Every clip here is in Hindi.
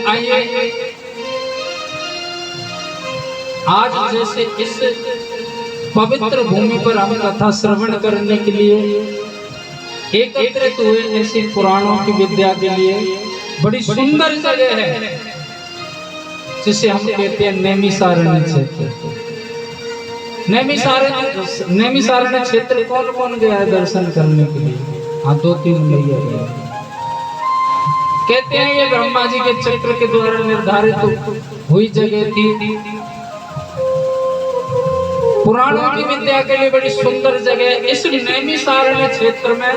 आइए आज जैसे इस पवित्र भूमि पर हम कथा श्रवण करने के लिए एकत्रित हुए, ऐसे पुराणों की विद्या के लिए बड़ी सुंदर जगह है जिसे हम कहते हैं नैमिषारण्य क्षेत्र। नैमिषारण्य क्षेत्र कौन कौन गया है दर्शन करने के लिए? हाँ, 2-3 भैया गए। कहते हैं ये ब्रह्मा जी के चक्र के द्वारा निर्धारित हुई जगह थी। पुराणों की विद्या के लिए बड़ी सुंदर जगह। इस नैमिषारण्य क्षेत्र में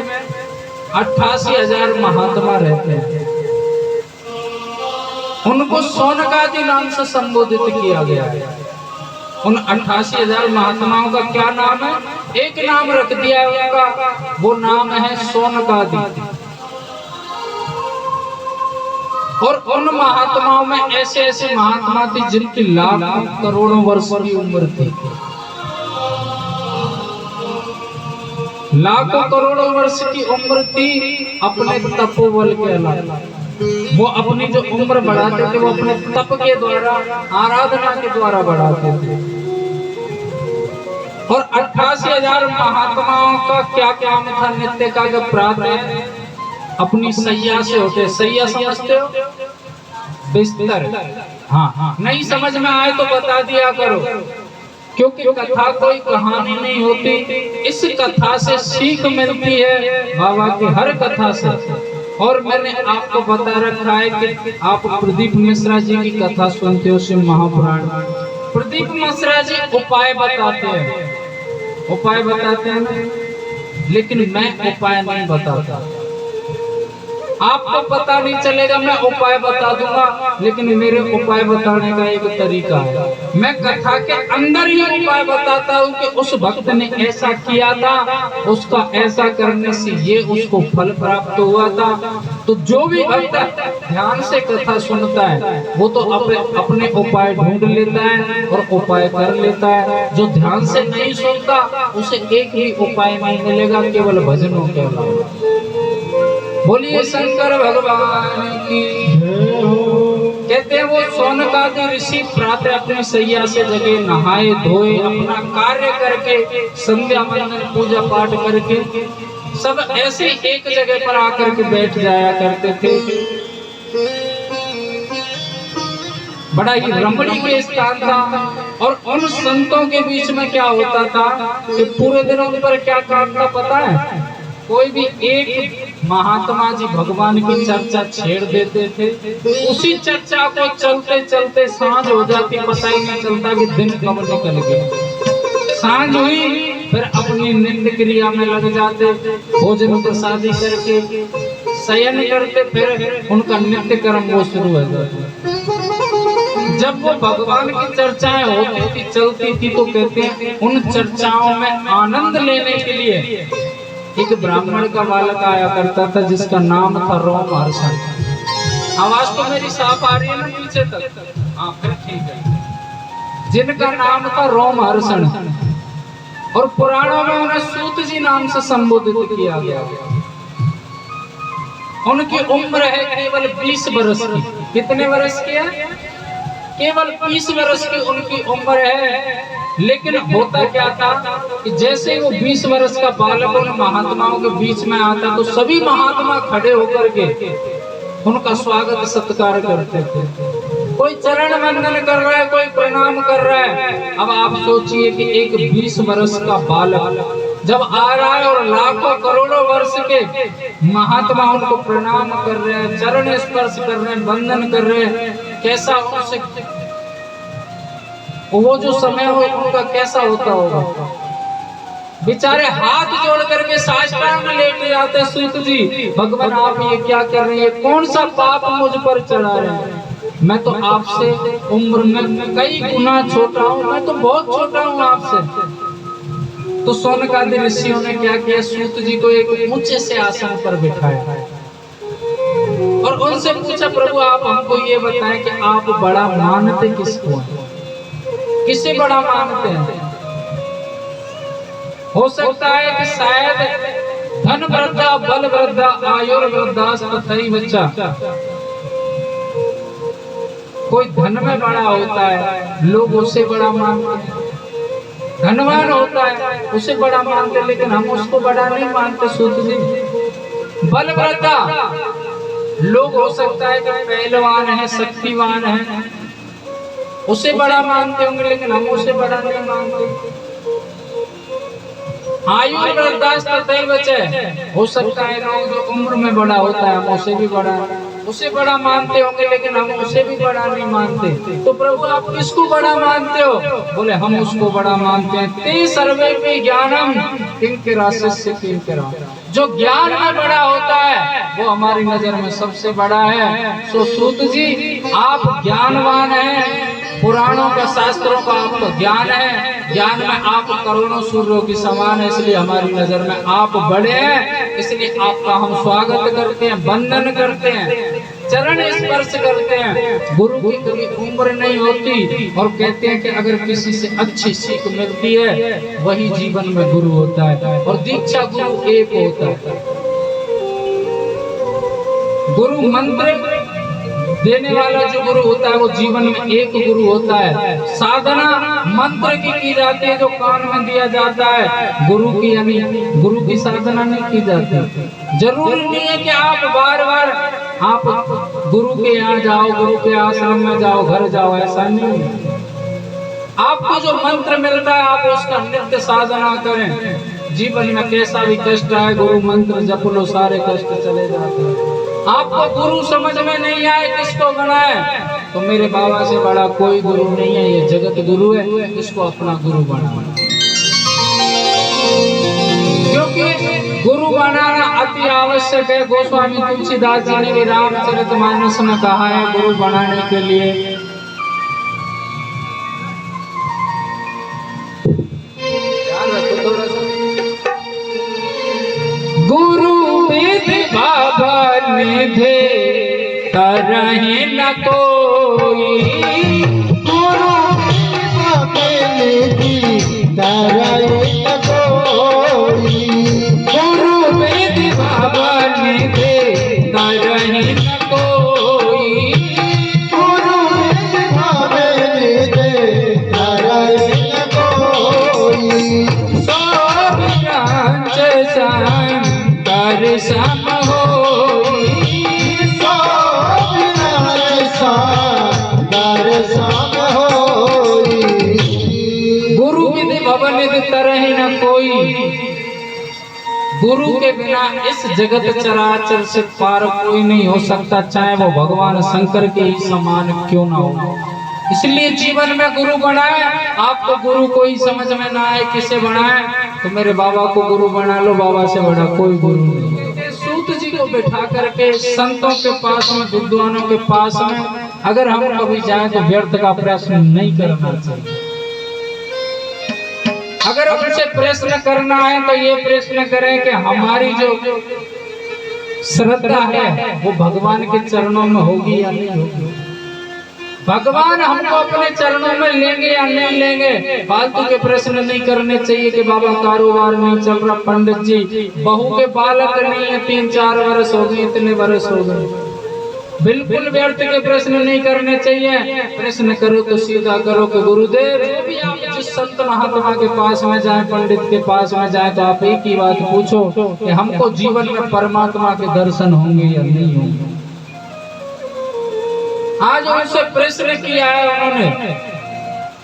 88,000 महात्मा रहते हैं। उनको सोनकादि नाम से संबोधित किया गया है। उन 88,000 महात्माओं का क्या नाम है? एक नाम रख दिया है उनका, वो नाम है सोनकादि। और उन महात्माओं में ऐसे ऐसे महात्मा थे जिनकी लाखों करोड़ों वर्ष की उम्र थी। लाखों करोड़ों वर्ष की उम्र थी अपने तपोबल के अलावा। वो अपनी जो उम्र बढ़ाते थे वो अपने तप के द्वारा, आराधना के द्वारा बढ़ाते थे। और 88,000 महात्माओं का क्या काम था? नित्य का प्रातः अपनी सैया से होते। सैया समझते हो? बिस्तर। हाँ, नहीं समझ में आए तो बता दिया करो, क्योंकि कथा कोई कहानी नहीं होती। इस कथा से सीख मिलती है बाबा की हर कथा से। और मैंने आपको बता रखा है कि आप प्रदीप मिश्रा जी की कथा सुनते हो, शिव महापुराण। प्रदीप मिश्रा जी उपाय बताते हैं, लेकिन मैं उपाय नहीं बताता। आपको पता नहीं चलेगा, मैं उपाय बता दूंगा, लेकिन मेरे उपाय बताने का एक तरीका है। मैं कथा के अंदर ही उपाय बताता हूँ कि उस भक्त ने ऐसा किया था, उसका ऐसा करने से ये उसको फल प्राप्त हुआ था। तो जो भी भक्त ध्यान से कथा सुनता है वो तो अपने उपाय ढूंढ लेता है और उपाय कर लेता है। जो ध्यान से नहीं सुनता उसे एक ही उपाय नहीं मिलेगा, केवल भजनों के अलावा। बोलिए शंकर भगवान की। कहते हैं वो सोनकादि ऋषि प्रातः अपनी सैया से जगे, नहाए धोए, अपना कार्य करके, संध्या वंदन पूजा पाठ करके सब ऐसे एक जगह पर आकर के बैठ जाया करते थे। बड़ा ही रमणीय स्थान था। और उन संतों के बीच में क्या होता था कि पूरे दिन उन पर क्या काम था पता है? कोई भी एक महात्मा जी भगवान की चर्चा छेड़ देते थे, उसी चर्चा को चलते चलते सांझ हो जाती, पता ही नहीं चलता कि दिन कब निकल गया। सांझ हुई फिर अपनी नित्य क्रिया में लग जाते, भोजन प्रसादी करके शयन करते, फिर उनका नित्य कर्म वो शुरू हो जाता। जब वो भगवान की चर्चाएं होती थी, चलती थी, तो कहते हैं उन चर्चाओं में आनंद लेने के लिए एक ब्राह्मण का बालक आया करता था जिसका नाम था रोमहर्षण। आवाज तो मेरी साफ आ रही है ना पीछे तक? हाँ, फिर ठीक है। जिनका नाम था रोमहर्षण, और पुराणों में उन्हें सूत जी नाम से संबोधित किया गया। उनकी उम्र है केवल 20 वर्ष की। कितने वर्ष की है? केवल 20 वर्ष की उनकी उम्र है। लेकिन होता क्या था कि जैसे वो 20 वर्ष का बालक उन महात्माओं के बीच में आता तो सभी महात्मा खड़े होकर के उनका स्वागत सत्कार करते थे। कोई चरण वंदन कर रहा है, कोई प्रणाम कर रहा है। अब आप सोचिए कि एक 20 वर्ष का बालक जब आ रहा है और लाखों करोड़ों वर्ष के महात्मा उनको प्रणाम कर रहे हैं, चरण स्पर्श कर रहे हैं, वंदन कर रहे हैं, कैसा उनसे वो जो समय हो उनका कैसा होता होगा? बेचारे हाथ जोड़ करके साष्टांग लेटे जाते, सूत जी भगवान आप ये क्या कर रहे हैं? कौन सा पाप मुझ पर चढ़ा रहे हैं? मैं तो आपसे उम्र में कई गुना छोटा हूँ, मैं तो बहुत छोटा हूँ आपसे। तो सोनकादि ऋषियों ने क्या किया? सूत जी को एक ऊंचे से आसन पर बिठाया और उनसे पूछा, प्रभु आप हमको ये बताएं कि आप बड़ा मानते किसको हैं? किसे बड़ा मानते हैं? हो सकता है कि शायद धन वृद्धा, बल वृद्धा, आयुर्वृद्धा तथैव च कोई धन में बड़ा होता है, लोग उसे बड़ा मानते हैं। धनवान होता है उसे बड़ा मानते, लेकिन हम उसको बड़ा नहीं मानते। सूत जी, बलवृद्धा लोग हो सकता है कि पहलवान है, शक्तिवान है, उसे बड़ा मानते होंगे, लेकिन हम उसे बड़ा नहीं मानते। आयु वृद्धावस्था तैव च, हो सकता है लोग जो उम्र में बड़ा होता है हम उसे भी बड़ा मानते होंगे, लेकिन हम उसे भी बड़ा नहीं मानते। तो प्रभु आप किसको बड़ा मानते हो? बोले हम उसको बड़ा मानते हैं। ते सर्वे पे ज्ञानम किंकरा शिष्य किंकरा, जो ज्ञान में बड़ा होता है वो हमारी नजर में सबसे बड़ा है। सो सूत जी आप ज्ञानवान हैं, पुराणों का शास्त्रों का आपको ज्ञान है, ज्ञान में आप करोड़ों सूर्यों की समान है, इसलिए हमारी नजर में आप बड़े हैं। इसलिए आपका हम स्वागत करते हैं, वंदन करते हैं, चरण स्पर्श करते हैं। गुरु की कभी उम्र नहीं होती, और कहते हैं कि अगर किसी से अच्छी सीख मिलती है वही जीवन में गुरु होता है, और दीक्षा गुरु एक होता है। गुरु मंत्र देने वाला जो गुरु होता है वो जीवन में एक गुरु होता है। साधना मंत्र की जाती है, जो कान में दिया जाता है। गुरु की यानी गुरु की साधना नहीं की जाती। जरूरी नहीं है कि आप बार बार आप गुरु के यहाँ जाओ, गुरु के आश्रम में जाओ, घर जाओ, ऐसा नहीं है। आपको जो मंत्र मिलता है आप उसका नित्य साधना करें। जीवन में कैसा भी कष्ट आए, गुरु मंत्र जप लो, सारे कष्ट चले जाते हैं। आपको गुरु समझ में नहीं आए किसको बनाए, तो मेरे बाबा से बड़ा कोई गुरु नहीं है, ये जगत गुरु है, इसको अपना गुरु बनाओ। क्योंकि गुरु बनाना अति आवश्यक है। गोस्वामी तुलसीदास जी ने भी रामचरितमानस में कहा है गुरु बनाने के लिए। गुरु विधि भवन निधे तरहि न कोई, गुरु निधि तरहि न कोई, गुरु विधि भवन निधे तरहि न कोई, गुरु विधि भवन निधि तरहि न कोई, सब ब्रांच शंकर सम होई, सब शंकर सम होई। गुरु विधि भवन निधि तरहि न कोई। गुरु के बिना इस जगत चराचर से पार कोई नहीं हो सकता, चाहे वो भगवान शंकर के ही समान क्यों ना हो। इसलिए जीवन में गुरु बनाए। आपको गुरु कोई समझ में ना आए किसे बनाए, तो मेरे बाबा को गुरु बना लो, बाबा से बड़ा कोई गुरु नहीं। सूत जी को बैठा करके संतों के पास में, विद्वानों के पास में अगर हम कभी जाए तो व्यर्थ का प्रश्न नहीं करना चाहिए। अगर उनसे प्रश्न करना है तो ये प्रश्न करें कि हमारी जो श्रद्धा है वो भगवान के चरणों में होगी या नहीं होगी। भगवान हमको अपने चरणों में लेंगे या नहीं लेंगे। फालतू के प्रश्न नहीं करने चाहिए कि बाबा कारोबार नहीं चल रहा, पंडित जी बहू के बालक नहीं है, 3-4 वर्ष हो गए, इतने वर्ष हो गए। बिल्कुल व्यर्थ के प्रश्न नहीं करने चाहिए। प्रश्न करो तो सीधा करो कि गुरुदेव, जिस संत महात्मा के पास में जाए, पंडित के पास में जाए, तो आप एक ही बात पूछो कि हमको जीवन में परमात्मा के दर्शन होंगे या नहीं होंगे। आज उनसे प्रश्न किया है उन्होंने,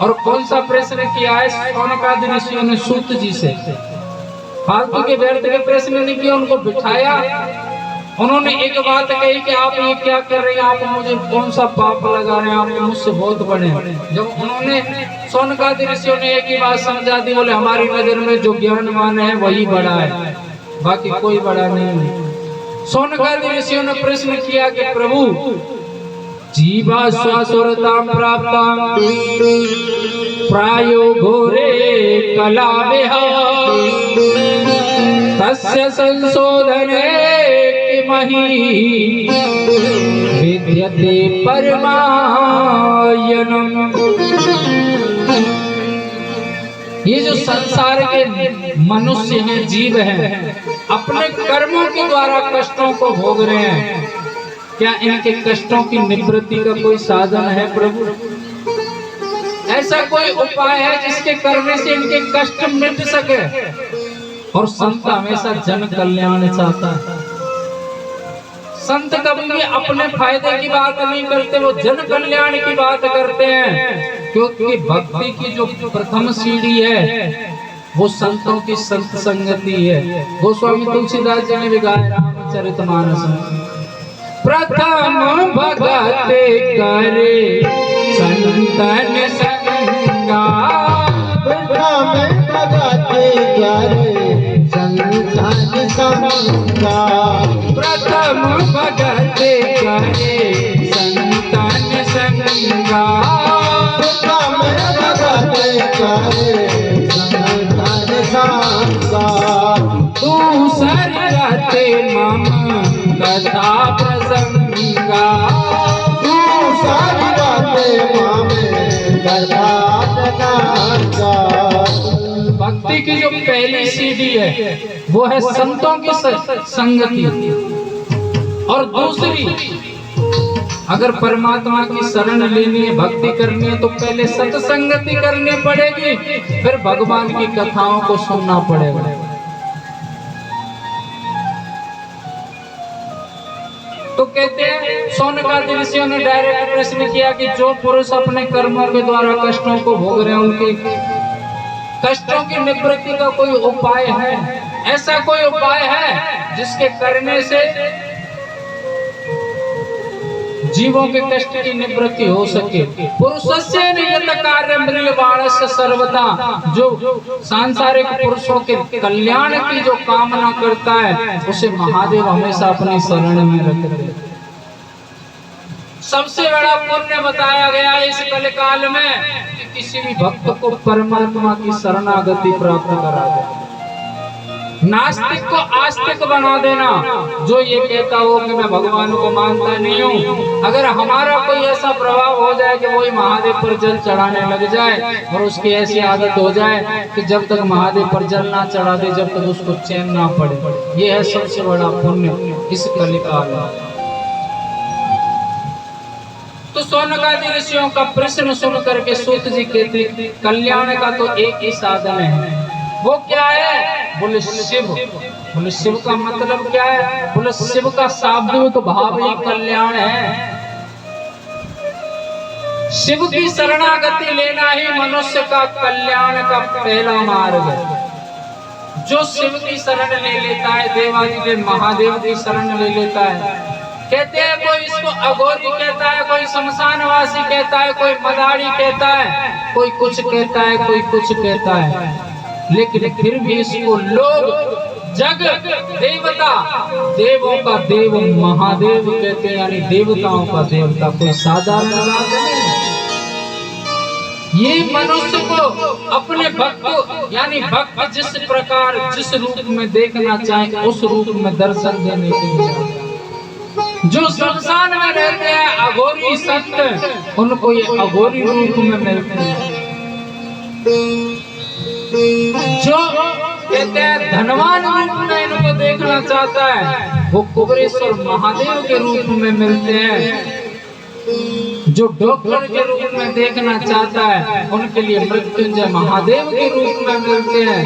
और कौन सा प्रश्न किया है? शौनकादि ऋषियों ने सूत जी से। फालतू के व्यर्थ के प्रश्न नहीं किया, उनको बिठाया। उन्होंने एक बात कही कि आप ये क्या कर रहे हैं, आप मुझे कौन सा पाप लगा रहे हैं, आप मुझसे बहुत बड़े। जब उन्होंने शौनकादि ऋषियों ने एक ही बात समझा दी, बोले हमारी नजर में जो ज्ञानवान है वही बड़ा है, बाकी कोई बड़ा नहीं है। शौनकादि ऋषियों ने प्रश्न किया कि प्रभु, जीवा स्वासुरतां प्राप्तां प्रायो घोरे कलाविह, तस्य संशोधने किमहि विद्यते परमायनम्। ये जो संसार के मनुष्य हैं, जीव हैं, अपने कर्मों के द्वारा कष्टों को भोग रहे हैं। क्या इनके कष्टों की निवृत्ति का कोई साधन है प्रभु? ऐसा कोई उपाय है जिसके करने से इनके कष्ट मिट सके? और संत हमेशा जन कल्याण चाहता है। संत कभी भी अपने फायदे की बात नहीं करते, वो जन कल्याण की बात करते हैं। क्योंकि भक्ति की जो प्रथम सीढ़ी है वो संतों की संत संगति है। गोस्वामी तुलसीदास जी ने भी गाया रामचरितमानस में, प्रथम भगत करे संतन संगा, प्रथम भगत करे संतन संगा, प्रथम भगत करे संतन संगा, प्रथम भगत करे संतन संगा, दूसर रहते मम कथा प्रसंगा, दूसर रहते मामे कथा प्रसंगा। भक्ति की जो पहली सीढ़ी है वो है संतों की संगति, और दूसरी अगर परमात्मा की शरण लेनी है, भक्ति करनी है, तो पहले सत्संगति करनी पड़ेगी, फिर भगवान की कथाओं को सुनना पड़ेगा। तो कहते हैं शौनकादि ऋषियों ने डायरेक्ट प्रश्न किया कि जो पुरुष अपने कर्मों के द्वारा कष्टों को भोग रहे हैं, उनके कष्टों की निवृत्ति का कोई उपाय है? ऐसा कोई उपाय है जिसके करने से जीवों के कष्ट की निवृत्ति हो सके? पुरुषस्य नियत कार्य म्रियमाणस्य सर्वदा, जो सांसारिक पुरुषों के कल्याण की जो कामना करता है उसे महादेव हमेशा अपनी शरण में रखते हैं। सबसे बड़ा पुण्य बताया गया है इस कलिकाल में कि किसी भी भक्त को परमात्मा की शरणागति प्राप्त करा दे, नास्तिक को आस्तिक बना देना। जो ये कहता हो कि मैं भगवान को मानता नहीं हूँ, अगर हमारा कोई ऐसा प्रभाव हो जाए कि वही महादेव पर जल चढ़ाने लग जाए और उसकी ऐसी आदत हो जाए कि जब तक महादेव पर जल ना चढ़ा दे जब तक उसको चैन ना पड़े, ये है सबसे बड़ा पुण्य इस कलिकाल में। तो शौनकादि ऋषियों का प्रश्न सुन करके सूत जी कहते कल्याण का तो एक ही साधन है, वो क्या है? बोले शिव। बोले शिव का मतलब क्या है? बोले शिव का शाब्दिक भाव ही कल्याण है। शिव की शरणागति लेना ही मनुष्य का कल्याण का पहला मार्ग है। जो शिव की शरण ले लेता है, देवादिदेव महादेव की शरण ले लेता है, कहते हैं कोई इसको अघोरी कहता है, कोई शमशानवासी कहता है, कोई मदारी कहता है, कोई कुछ कहता है, कोई कुछ कहता है, लेकिन फिर भी इसको लोग जग देवता, देवों का देव महादेव कहते हैं, यानी देवताओं का देवता। कोई साधारण बात नहीं। ये मनुष्य को अपने भक्त यानी भक्त जिस प्रकार जिस रूप में देखना चाहे उस रूप में दर्शन देने के लिए, जो शमशान में रहते हैं अघोरी संत, उनको ये अघोरी रूप में मिलते हैं। जो कहते हैं धनवान रूप में इनको देखना चाहता है, वो कुबरेश्वर महादेव के रूप में मिलते हैं। जो डॉक्टर के रूप में देखना चाहता है, उनके लिए मृत्युंजय महादेव के रूप में मिलते हैं।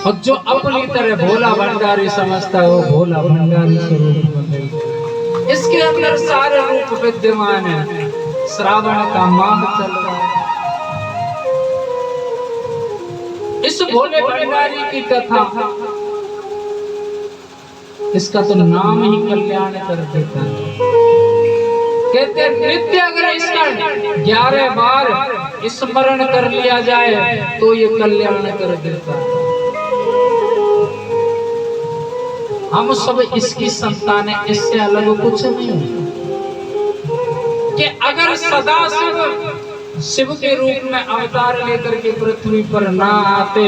और जो अपनी तरह भोला भंडारी समझता है, वो भोला भंडारी के रूप में मिलते हैं। इसके अंदर सारे रूप विद्यमान है। श्रावण का माह चल रहा है, इस भोले भंडारी की कथा, इसका तो नाम ही कल्याण कर देता है। कहते हैं नित्य अगर इसका 11 बार स्मरण कर लिया जाए तो ये कल्याण कर देता है। हम सब इसकी संतान है, इससे अलग कुछ नहीं कि अगर सदा शिव के रूप में अवतार लेकर के पृथ्वी पर ना आते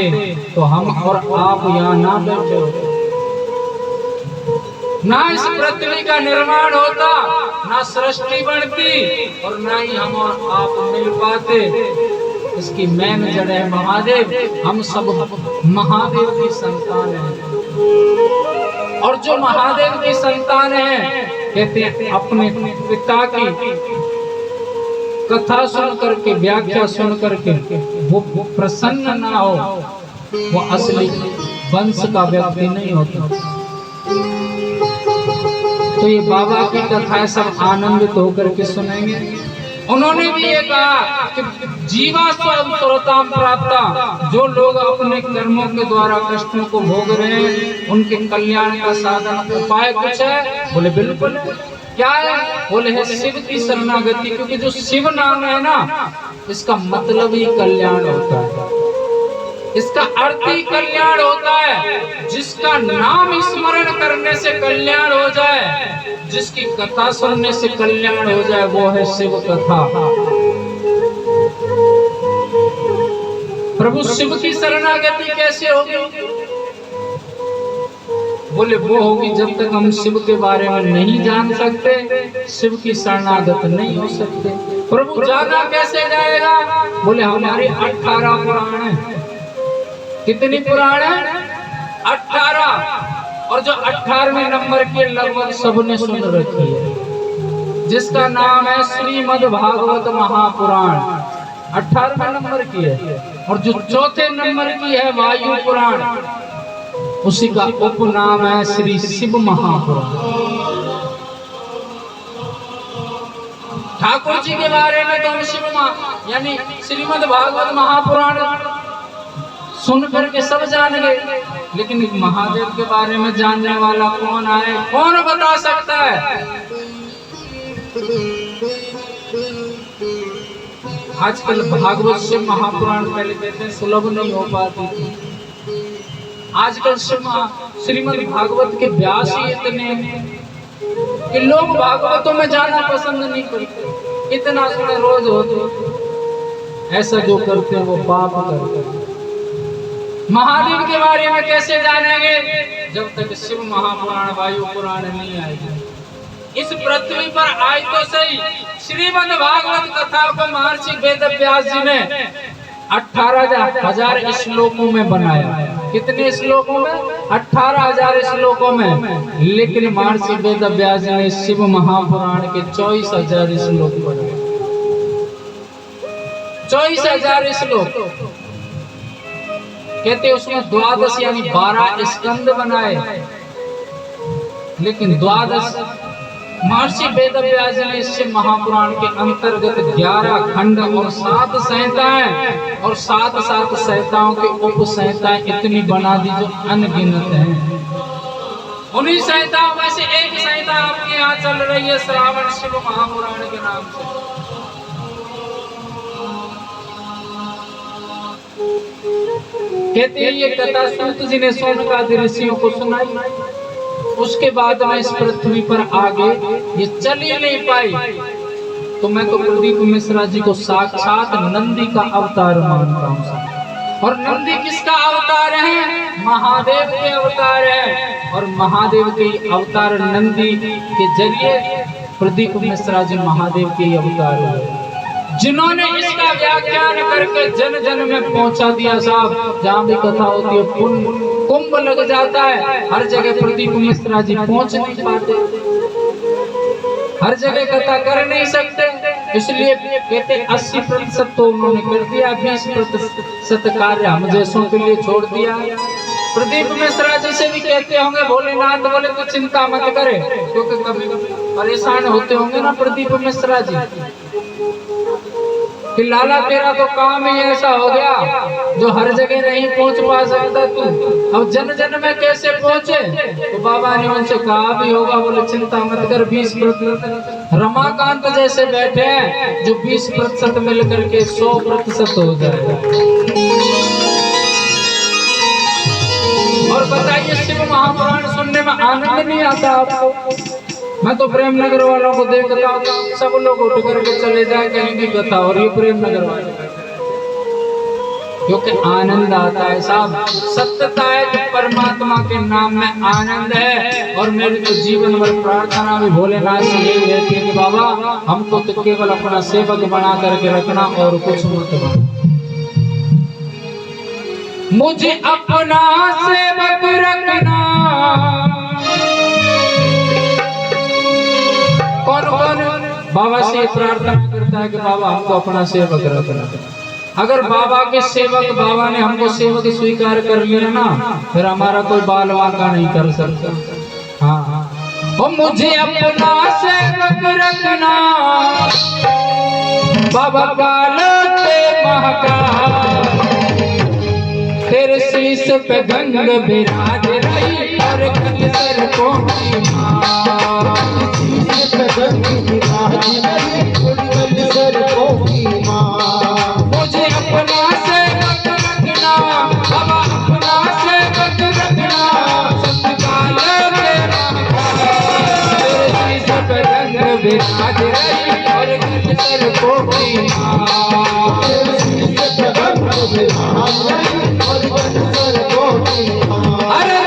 तो हम और आप यहाँ ना बैठे होते, ना इस पृथ्वी का निर्माण होता, ना सृष्टि बनती और ना ही हम और आप मिल पाते। इसकी मैन जड़ है महादेव। हम सब महादेव की संतान हैं, और जो महादेव की संतान है कहते हैं अपने पिता की कथा सुन करके, व्याख्या सुन करके वो प्रसन्न ना हो, वो असली वंश का व्यक्ति नहीं होता। तो ये बाबा की कथाएं सब आनंदित होकर के सुनेंगे। उन्होंने भी ये कहा कि जीवा स्वरताम प्राप्ता, जो लोग अपने कर्मों के द्वारा कृष्ण को भोग रहे हैं उनके कल्याण का साधन उपाय कुछ है? बोले बिल्कुल। क्या है? बोले है शिव की शरणागति, क्योंकि जो शिव नाम है ना, इसका मतलब ही कल्याण होता है, इसका अर्थ ही कल्याण होता है। जिसका नाम स्मरण करने से कल्याण हो जाए, जिसकी कथा सुनने से कल्याण हो जाए, वो है शिव कथा। प्रभु शिव की शरणागति कैसे होगी? बोले वो होगी जब तक हम शिव के बारे में नहीं जान सकते, शिव की शरणागत नहीं हो सकते। प्रभु जाना कैसे जाएगा? बोले हमारे 18 पुराण हैं। कितनी पुराण है? 18। और जो 18वें नंबर के लगभग सबने सुन रखी है, जिसका नाम है श्रीमद् भागवत महापुराण, 18वें नंबर की है। और जो चौथे नंबर की है वायु पुराण, उसी का उपनाम है श्री शिव महापुराण। ठाकुर जी के बारे में तो हम शिव यानी श्रीमद् भागवत महापुराण सुन करके सब जान गए, लेकिन महादेव के बारे में जानने वाला कौन आए? कौन बता सकता है? आजकल भागवत शिव महापुराण पहले कहते हैं सुलभ नहीं हो पाती थी। आजकल श्रीमद् भागवत के व्यास ही इतने हैं कि लोग भागवतों में जाना पसंद नहीं करते। इतना सुने रोज होते, ऐसा जो करते हैं वो पाप करते हैं। महादेव के बारे में कैसे जानेंगे? जब तक शिव महापुराण वायु पुराण नहीं आएगी। इस पृथ्वी पर आए तो सही। श्रीमद् भागवत कथा को महर्षि वेद व्यास जी ने 18,000 श्लोकों में बनाया। कितने श्लोकों में? 18,000 श्लोकों में। लेकिन महर्षि वेद व्यास जी ने शिव महापुराण के 24,000 श्लोक बनाए। 24,000 श्लोक। कहते उसमें 12 यानी 12 स्कंद बनाए, लेकिन 12 महर्षि वेद व्यास ने इस महापुराण के अंतर्गत 11 खंड और 7 संहिताएं और 7 संहिताओं के उप संहिताएं इतनी बना दी जो अनगिनत हैं। उन्हीं संहिताओं में से एक संहिता आपके यहाँ चल रही है श्रावण शिव महापुराण के नाम से। कहते हैं ये कथा सूत जी ने सोनकादि ऋषियों को सुनाई। उसके बाद में इस पृथ्वी पर आगे ये चल ही नहीं पाई, तो मैं तो प्रदीप मिश्रा जी को साक्षात नंदी का अवतार मानता हूँ। और नंदी किसका अवतार है? महादेव के अवतार है। और महादेव के अवतार नंदी के जरिए प्रदीप मिश्रा जी महादेव के अवतार है, जिन्होंने इसका व्याख्यान करके जन जन में पहुंचा दिया। साहब जहाँ भी कथा होती है कुंभ लग जाता है, हर जगह प्रदीप मिश्रा जी पहुंच नहीं पाते, हर जगह कथा कर नहीं सकते। इसलिए कहते 80% तो उन्होंने कर दिया, 20% कार्य हम जैसों के लिए छोड़ दिया। प्रदीप मिश्रा जी से भी कहते होंगे भोलेनाथ बोले तो चिंता मत करे, क्योंकि कभी परेशान होते होंगे ना प्रदीप मिश्रा जी कि लाला तेरा तो काम ही ऐसा हो गया जो हर जगह नहीं पहुंच पा सकता तू, अब जन जन में कैसे पहुंचे? तो बाबा ने उनसे कहा भी होगा, बोले चिंता मत कर, 20% रमाकांत जैसे बैठे हैं जो 20% मिलकर के 100% हो जाएगा। और बताइए शिव महापुराण सुनने में आनंद नहीं आता आपको? मैं तो प्रेमनगर वालों को देखता हूँ, सब लोग उठ करके चले जाए कहीं भी कथा और ये प्रेमनगर वाले, क्योंकि आनंद आता है। साहब सत्यता है कि परमात्मा के नाम में आनंद है। और मेरी तो जीवन भर प्रार्थना भी भोलेनाथ से यही रहती है कि बाबा हमको तो केवल अपना सेवक बना करके रखना और कुछ मत बना, मुझे अपना सेवक रखना, कौन कौन बाबा से प्रार्थना करता है कि बाबा हमको अपना सेवक रखना। अगर बाबा के सेवक, बाबा ने हमको सेवक स्वीकार कर लिया ना, फिर हमारा कोई बाल वाका नहीं कर सकता। हाँ, और मुझे अपना सेवक रखना बाबा काल के महाकाल, तेरे शीश पे गंग विराज रही और कलसर को माँ, शीश पे गंग विराज रही और कलसर को माँ। मुझे अपना सेवक रखना बाबा, अपना सेवक रखना सतकाल के महाकाल, तेरे शीश पे गंग विराज रही और कलसर को माँ, तेरे शीश पे गंग विराज रही और कलसर को माँ। अरे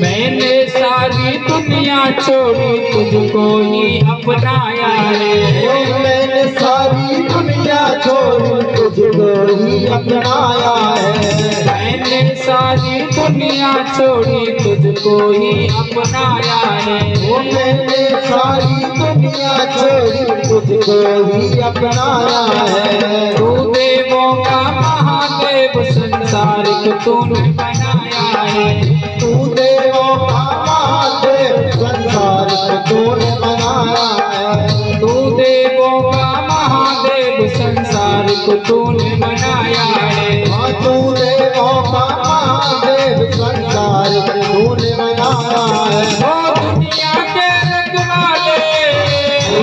मैंने सारी दुनिया छोड़ी तुझको ही अपनाया है, मैंने सारी दुनिया छोड़ी तुझको ही अपनाया है। मैंने सारी दुनिया छोड़ी तुझको ही अपनाया है, मैंने सारी दुनिया छोड़ी तुझको ही अपनाया है। तू देवों का महादेव, संसार को तूने बनाया है, तू देवों का महादेव, संसार को तूने बनाया है। तू देवों का महादेव, संसार को तूने बनाया है। हाँ, तू देवों का महादेव, संसार को तूने बनाया है। ओ दुनिया के रखवाले, ओ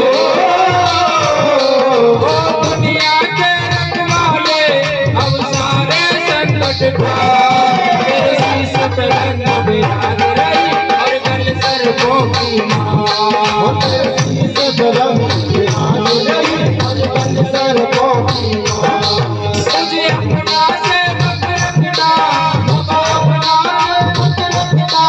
दुनिया के रखवाले, अब सारे संकट पार, तेरे शीश पे गंग विराज रही और कलसर को माँ, तेरे शीश पे गंग विराज रही और कलसर को माँ। तुझे अपना सेवक रखना बाबा, अपना सेवक रखना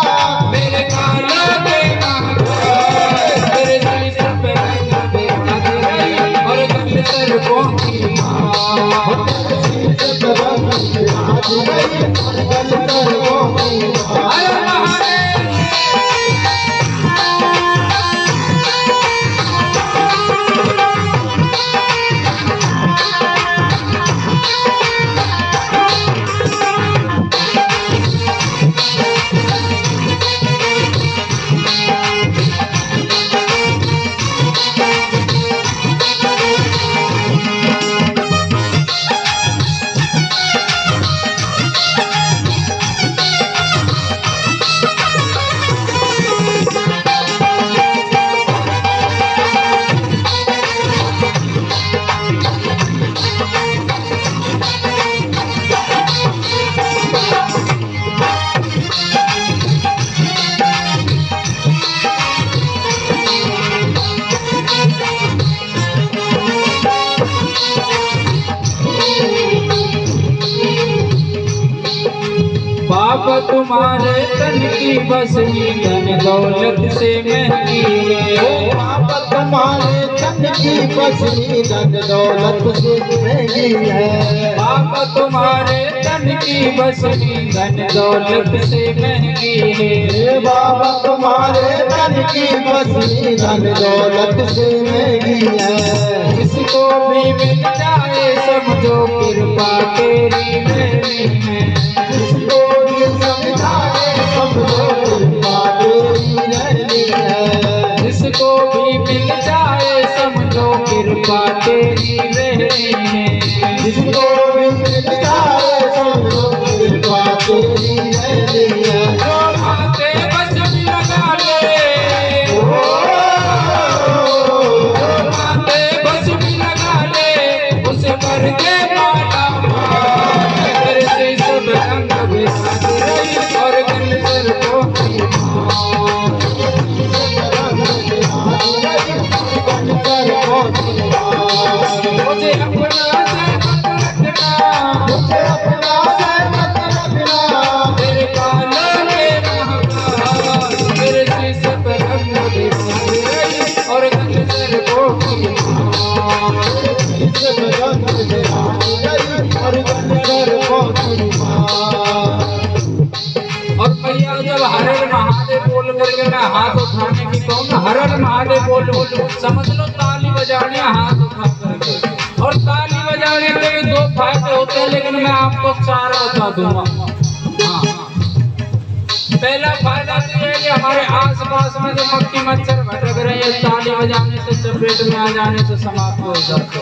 मेरे काल के महाकाल, तेरे शीश पे गंग विराज रही और कलसर को माँ, शीश पे गंग विराज रही और कलसर को माँ। अरे महादेव बाबा तुम्हारे तन की बसनी धन दौलत से महंगी है, बाबा तुम्हारे तन की बसनी धन दौलत से महंगी है। बाबा तुम्हारे तन की बसनी धन दौलत से महंगी है, बाबा तुम्हारे तन की बसनी धन दौलत से महंगी है। जिसको भी मिल जाए समझो कृपा तेरी मेरी है, जिसको भी समझाए समझो कृपा तेरी रहनी है। जिसको भी मिल जाए समझो कृपा तेरी रहनी है, जिसको भी मिल जाए समझो कृपा तेरी रहनी करके माला मेरे शीश पे रंग बिराज रही और गले सर पोखरी मुझे अपना से मत रखना तेरे काला के महाकाल मेरे शीश पे रंग बिराज रही और गले सर पोखरी और भैया जब हर हर महादेव बोल करके मैं हाथ उठाने की कहूँ ना, हर हर महादेव बोल समझ लो ताली बजाने हाथ उठा करके। और ताली बजाने के भी दो फायदे होते हैं, लेकिन मैं आपको चार बता दूंगा। हाँ, पहला फायदा तो है कि हमारे आसपास में जो मक्खी मच्छर भटक रहे हैं ताली बजाने से चपेट में आ जाने से समाप्त हो जाते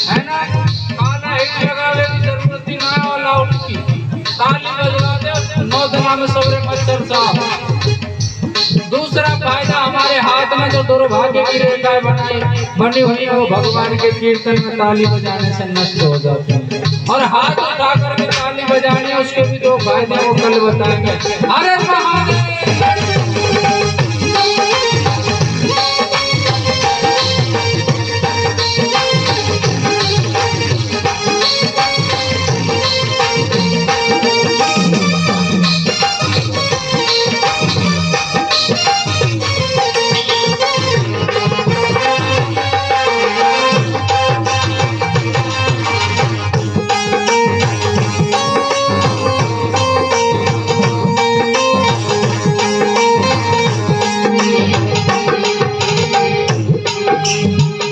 है ना। काला हिट लगावे की जरूरत ही ना है, और लाउड की ताली बजवा दे 9 दिनों में सबरे मच्छर साफ। दूसरा फायदा हमारे हाथ में जो दुर्भाग्य की रेखाएं बनी हुई है वो भगवान के कीर्तन में ताली बजाने से नष्ट हो जाती है। और हाथ उठा करके ताली बजाने उसके भी दो फायदे वो कल बताएंगे। हर हर महादेव।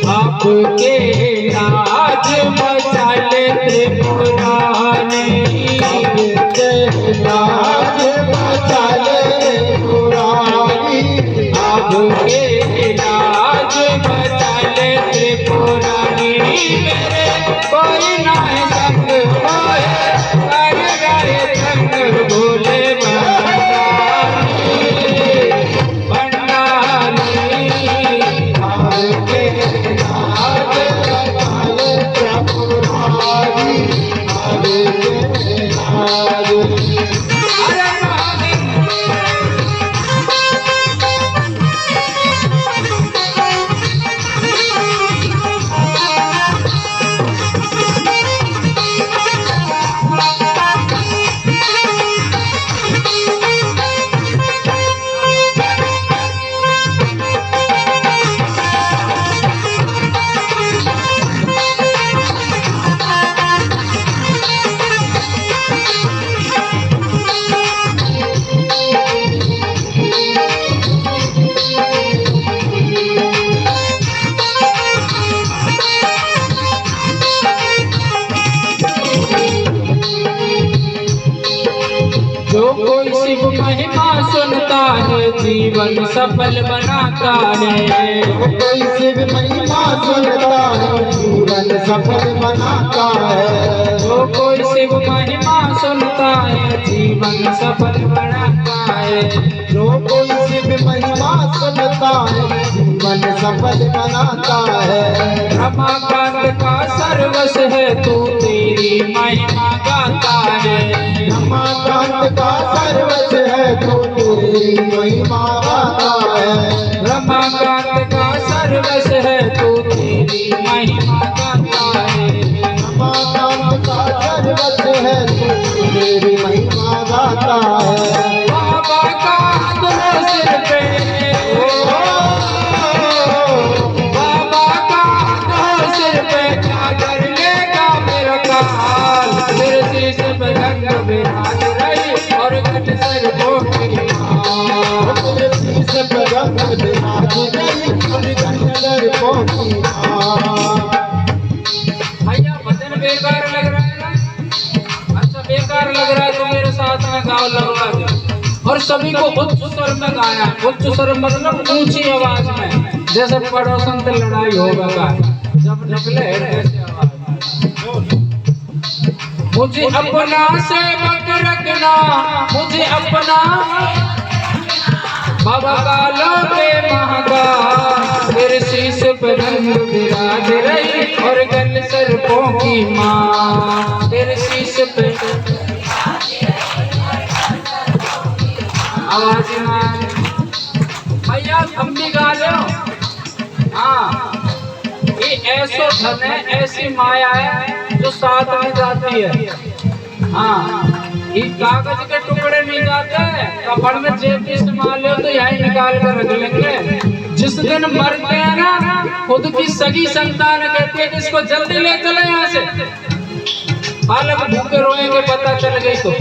आपके राज मचाले त्रिपुरारी आपके राज मचाले त्रिपुरारी आपके राज मचाले त्रिपुरारी मेरे कोई ना संग होए कर गए संग भोले जो कोई शिव महिमा सुनता है जीवन सफल बनाता है। जो कोई शिव महिमा सुनता है जीवन सफल बनाता है। जो कोई शिव महिमा सुनता है जीवन सफल बनाता है। जो कोई शिव महिमा सुनता है जीवन सफल बनाता है। रमाकांत का सर्वस्व है तू तेरी महिमा गाता है। रमाकांत का सर्वस्व है तू तेरी महिमा गाता है। रमाकांत का सर्वस्व है तू तेरी महिमा गाता है। रमाकांत का सर्वस्व है तू तेरी महिमा गाता है। बाबा का हाथ सिर पे बाबा का हाथ सिर पे क्या कर लेगा मेरा काल मेरे शीश पे रंग बिराज रही और घट सर पोखरी तेरे शीश पे रंग बिराज रही और घट सर पोखरी। भैया भजन बेकार लग रहा है ना? अच्छा बेकार लग रहा है तो मेरे साथ में गाओ लगवा दो। और सभी को उच्च स्वर में गाना। उच्च स्वर मतलब ऊंची आवाज में, जैसे पड़ोसन से लड़ाई होगा का जब निकले ऐसे आवाज। मुझे अपना से मत रखना मुझे अपना बाबा काला पे महाकाल मेरे शीश पे रंग बिराज रही और गले गल सर्पों की माँ, तेरे शीश पे आवाज भैया तुम भी गा लो। हाँ, ये ऐसा धन है, ऐसी माया है जो साथ में जाती है। हाँ, ये कागज के टुकड़े नहीं जाते, कपड़ में जेब में इस्तेमाल हो तो यही निकाल कर रख लेंगे। जिस दिन मरते हैं ना, खुद की सगी संतान कहती है कि इसको जल्दी ले चले यहाँ से, बालक भूखे रोएंगे पता चल गई तो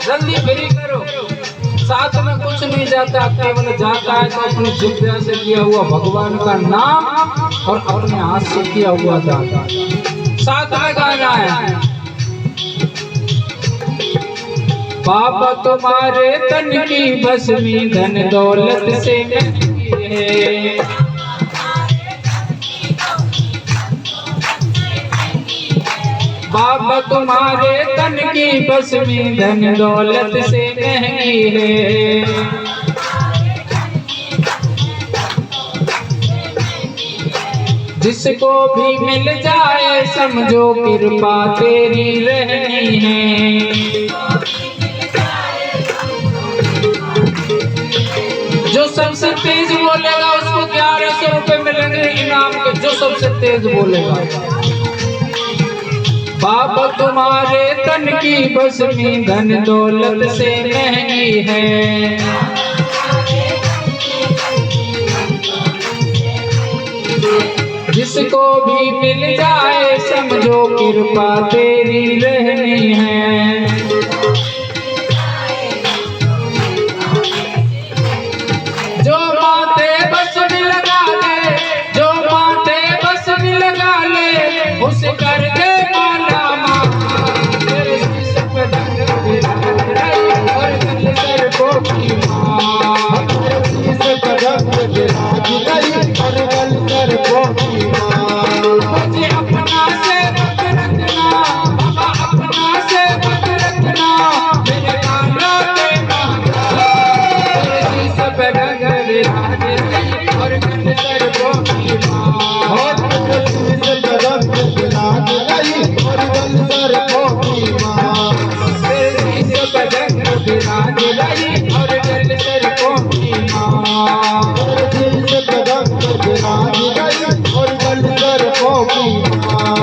जल्दी फ्री करो। साथ में कुछ नहीं जाता, केवल जाता है तो अपनी जिह्वा से किया हुआ भगवान का नाम और अपने हाथ से किया हुआ दान साथ में गाना है। बाबा तुम्हारे तन की भस्मी धन दौलत से महंगी है, बाबा तुम्हारे तन की भस्मी धन दौलत से महंगी है। जिसको भी मिल जाए समझो कृपा तेरी रहनी है। जो सबसे तेज बोलेगा उसको 1100 रुपए मिलेंगे इनाम के, जो सबसे तेज बोलेगा। बाबा तुम्हारे तन की भस्मी धन दौलत से महंगी है। जिसको भी मिल जाए समझो कृपा तेरी रहनी है। जो माथे बस में लगा ले, जो माथे बस में लगा ले, उसे कर दे माला माँ। तेरे शीश पे ढंग बिराज और गल सर्पों की माँ, तेरे शीश पे ढंग बिराज और गल सर्पों की माँ। मुझे अपना से मत रखना बाबा, अपना से मत रखना, मेरे कानों के महाकाल। तेरे शीश पे ढंग बिराज और गल सर्पों की माँ, तेरे शीश पे ढंग बिराज और गल सर्पों की माँ। तेरे शीश पे ढंग बिराज और गल सर्पों की माँ, तेरे शीश पे ढंग बिराज और गल सर्पों की माँ।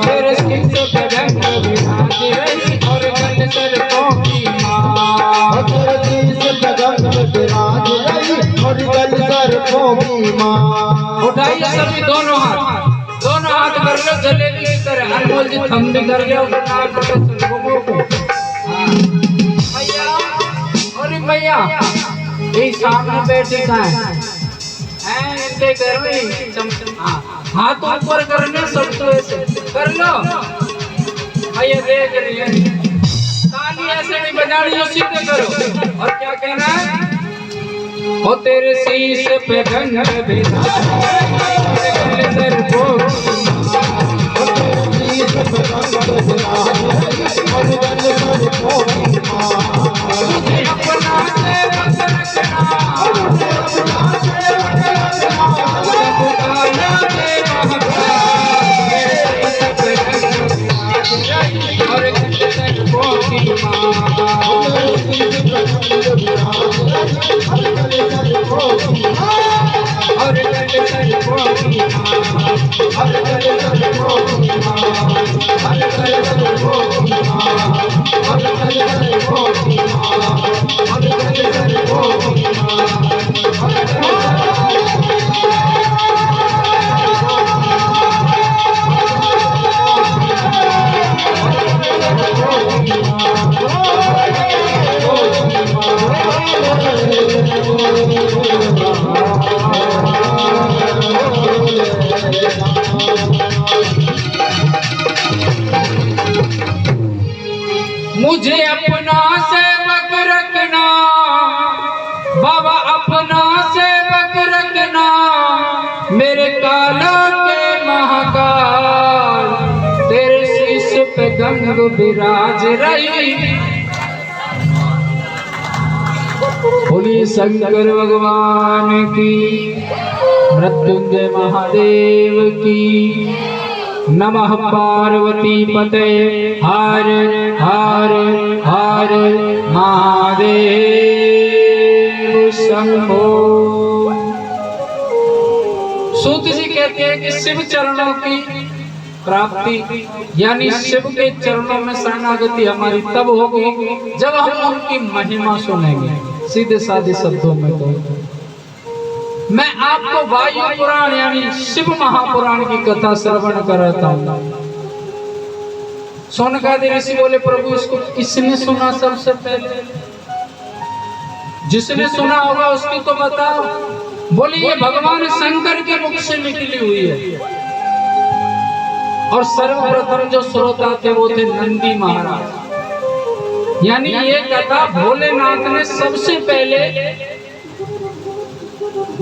तेरे शीश पे ढंग बिराज और गल सर्पों की माँ, तेरे शीश पे ढंग बिराज और गल सर्पों की माँ। उठाइए सभी दोनों हाथ, दोनों हाथ कर लो जलेबी की तरह। अनमोल जी थम भी कर लो भैया। और भैया ये सामने बैठी का है इनके घर में हाथ ऊपर करने सब तो ऐसे कर लो भैया। देख लिए ताली ऐसे नहीं बजानी, उसी पे करो। और क्या कहना है? ओ तेरे शीश पे ढंग बिराज सर्पों की माँ, ओ तेरे शीश पे ढंग बिराज और गल सर्पों की माँ। मुझे अपना से मत रखना, मुझे अपना से मत रखना, सब काया के महाकाल। तेरे शीश पे ढंग बिराज और गल सर्पों की माँ, ओ तेरे शीश पे ढंग बिराज और गल सर्पों की माँ, और गल सर्पों की माँ, और गल सर्पों की माँ, और गल सर्पों की माँ, और गल सर्पों की माँ, और गल सर्पों की मुझे अपना सेवक रखना बाबा, अपना सेवक रखना, मेरे काला के महाकाल। तेरे शीश पे गंग विराज रही। बोलिए शंकर भगवान की, मृत्युंजय महादेव की। नमः पार्वती पते हर हर हर महादेव शंभो। सूत जी कहते हैं कि शिव चरणों की प्राप्ति यानी शिव के चरणों में शरणागति हमारी तब होगी जब हम उनकी महिमा सुनेंगे। सीधे साधे शब्दों में तो मैं आपको वायु पुराण यानी शिव महापुराण की कथा श्रवण कराता हूँ। सोनकादि ऋषि बोले प्रभु इसको किसने सुना सबसे पहले? जिसने सुना होगा उसकी तो बताओ। बोले ये भगवान शंकर के मुख से निकली हुई है। और सर्वप्रथम जो श्रोता थे वो थे नंदी महाराज। यानी ये कथा भोलेनाथ ने सबसे पहले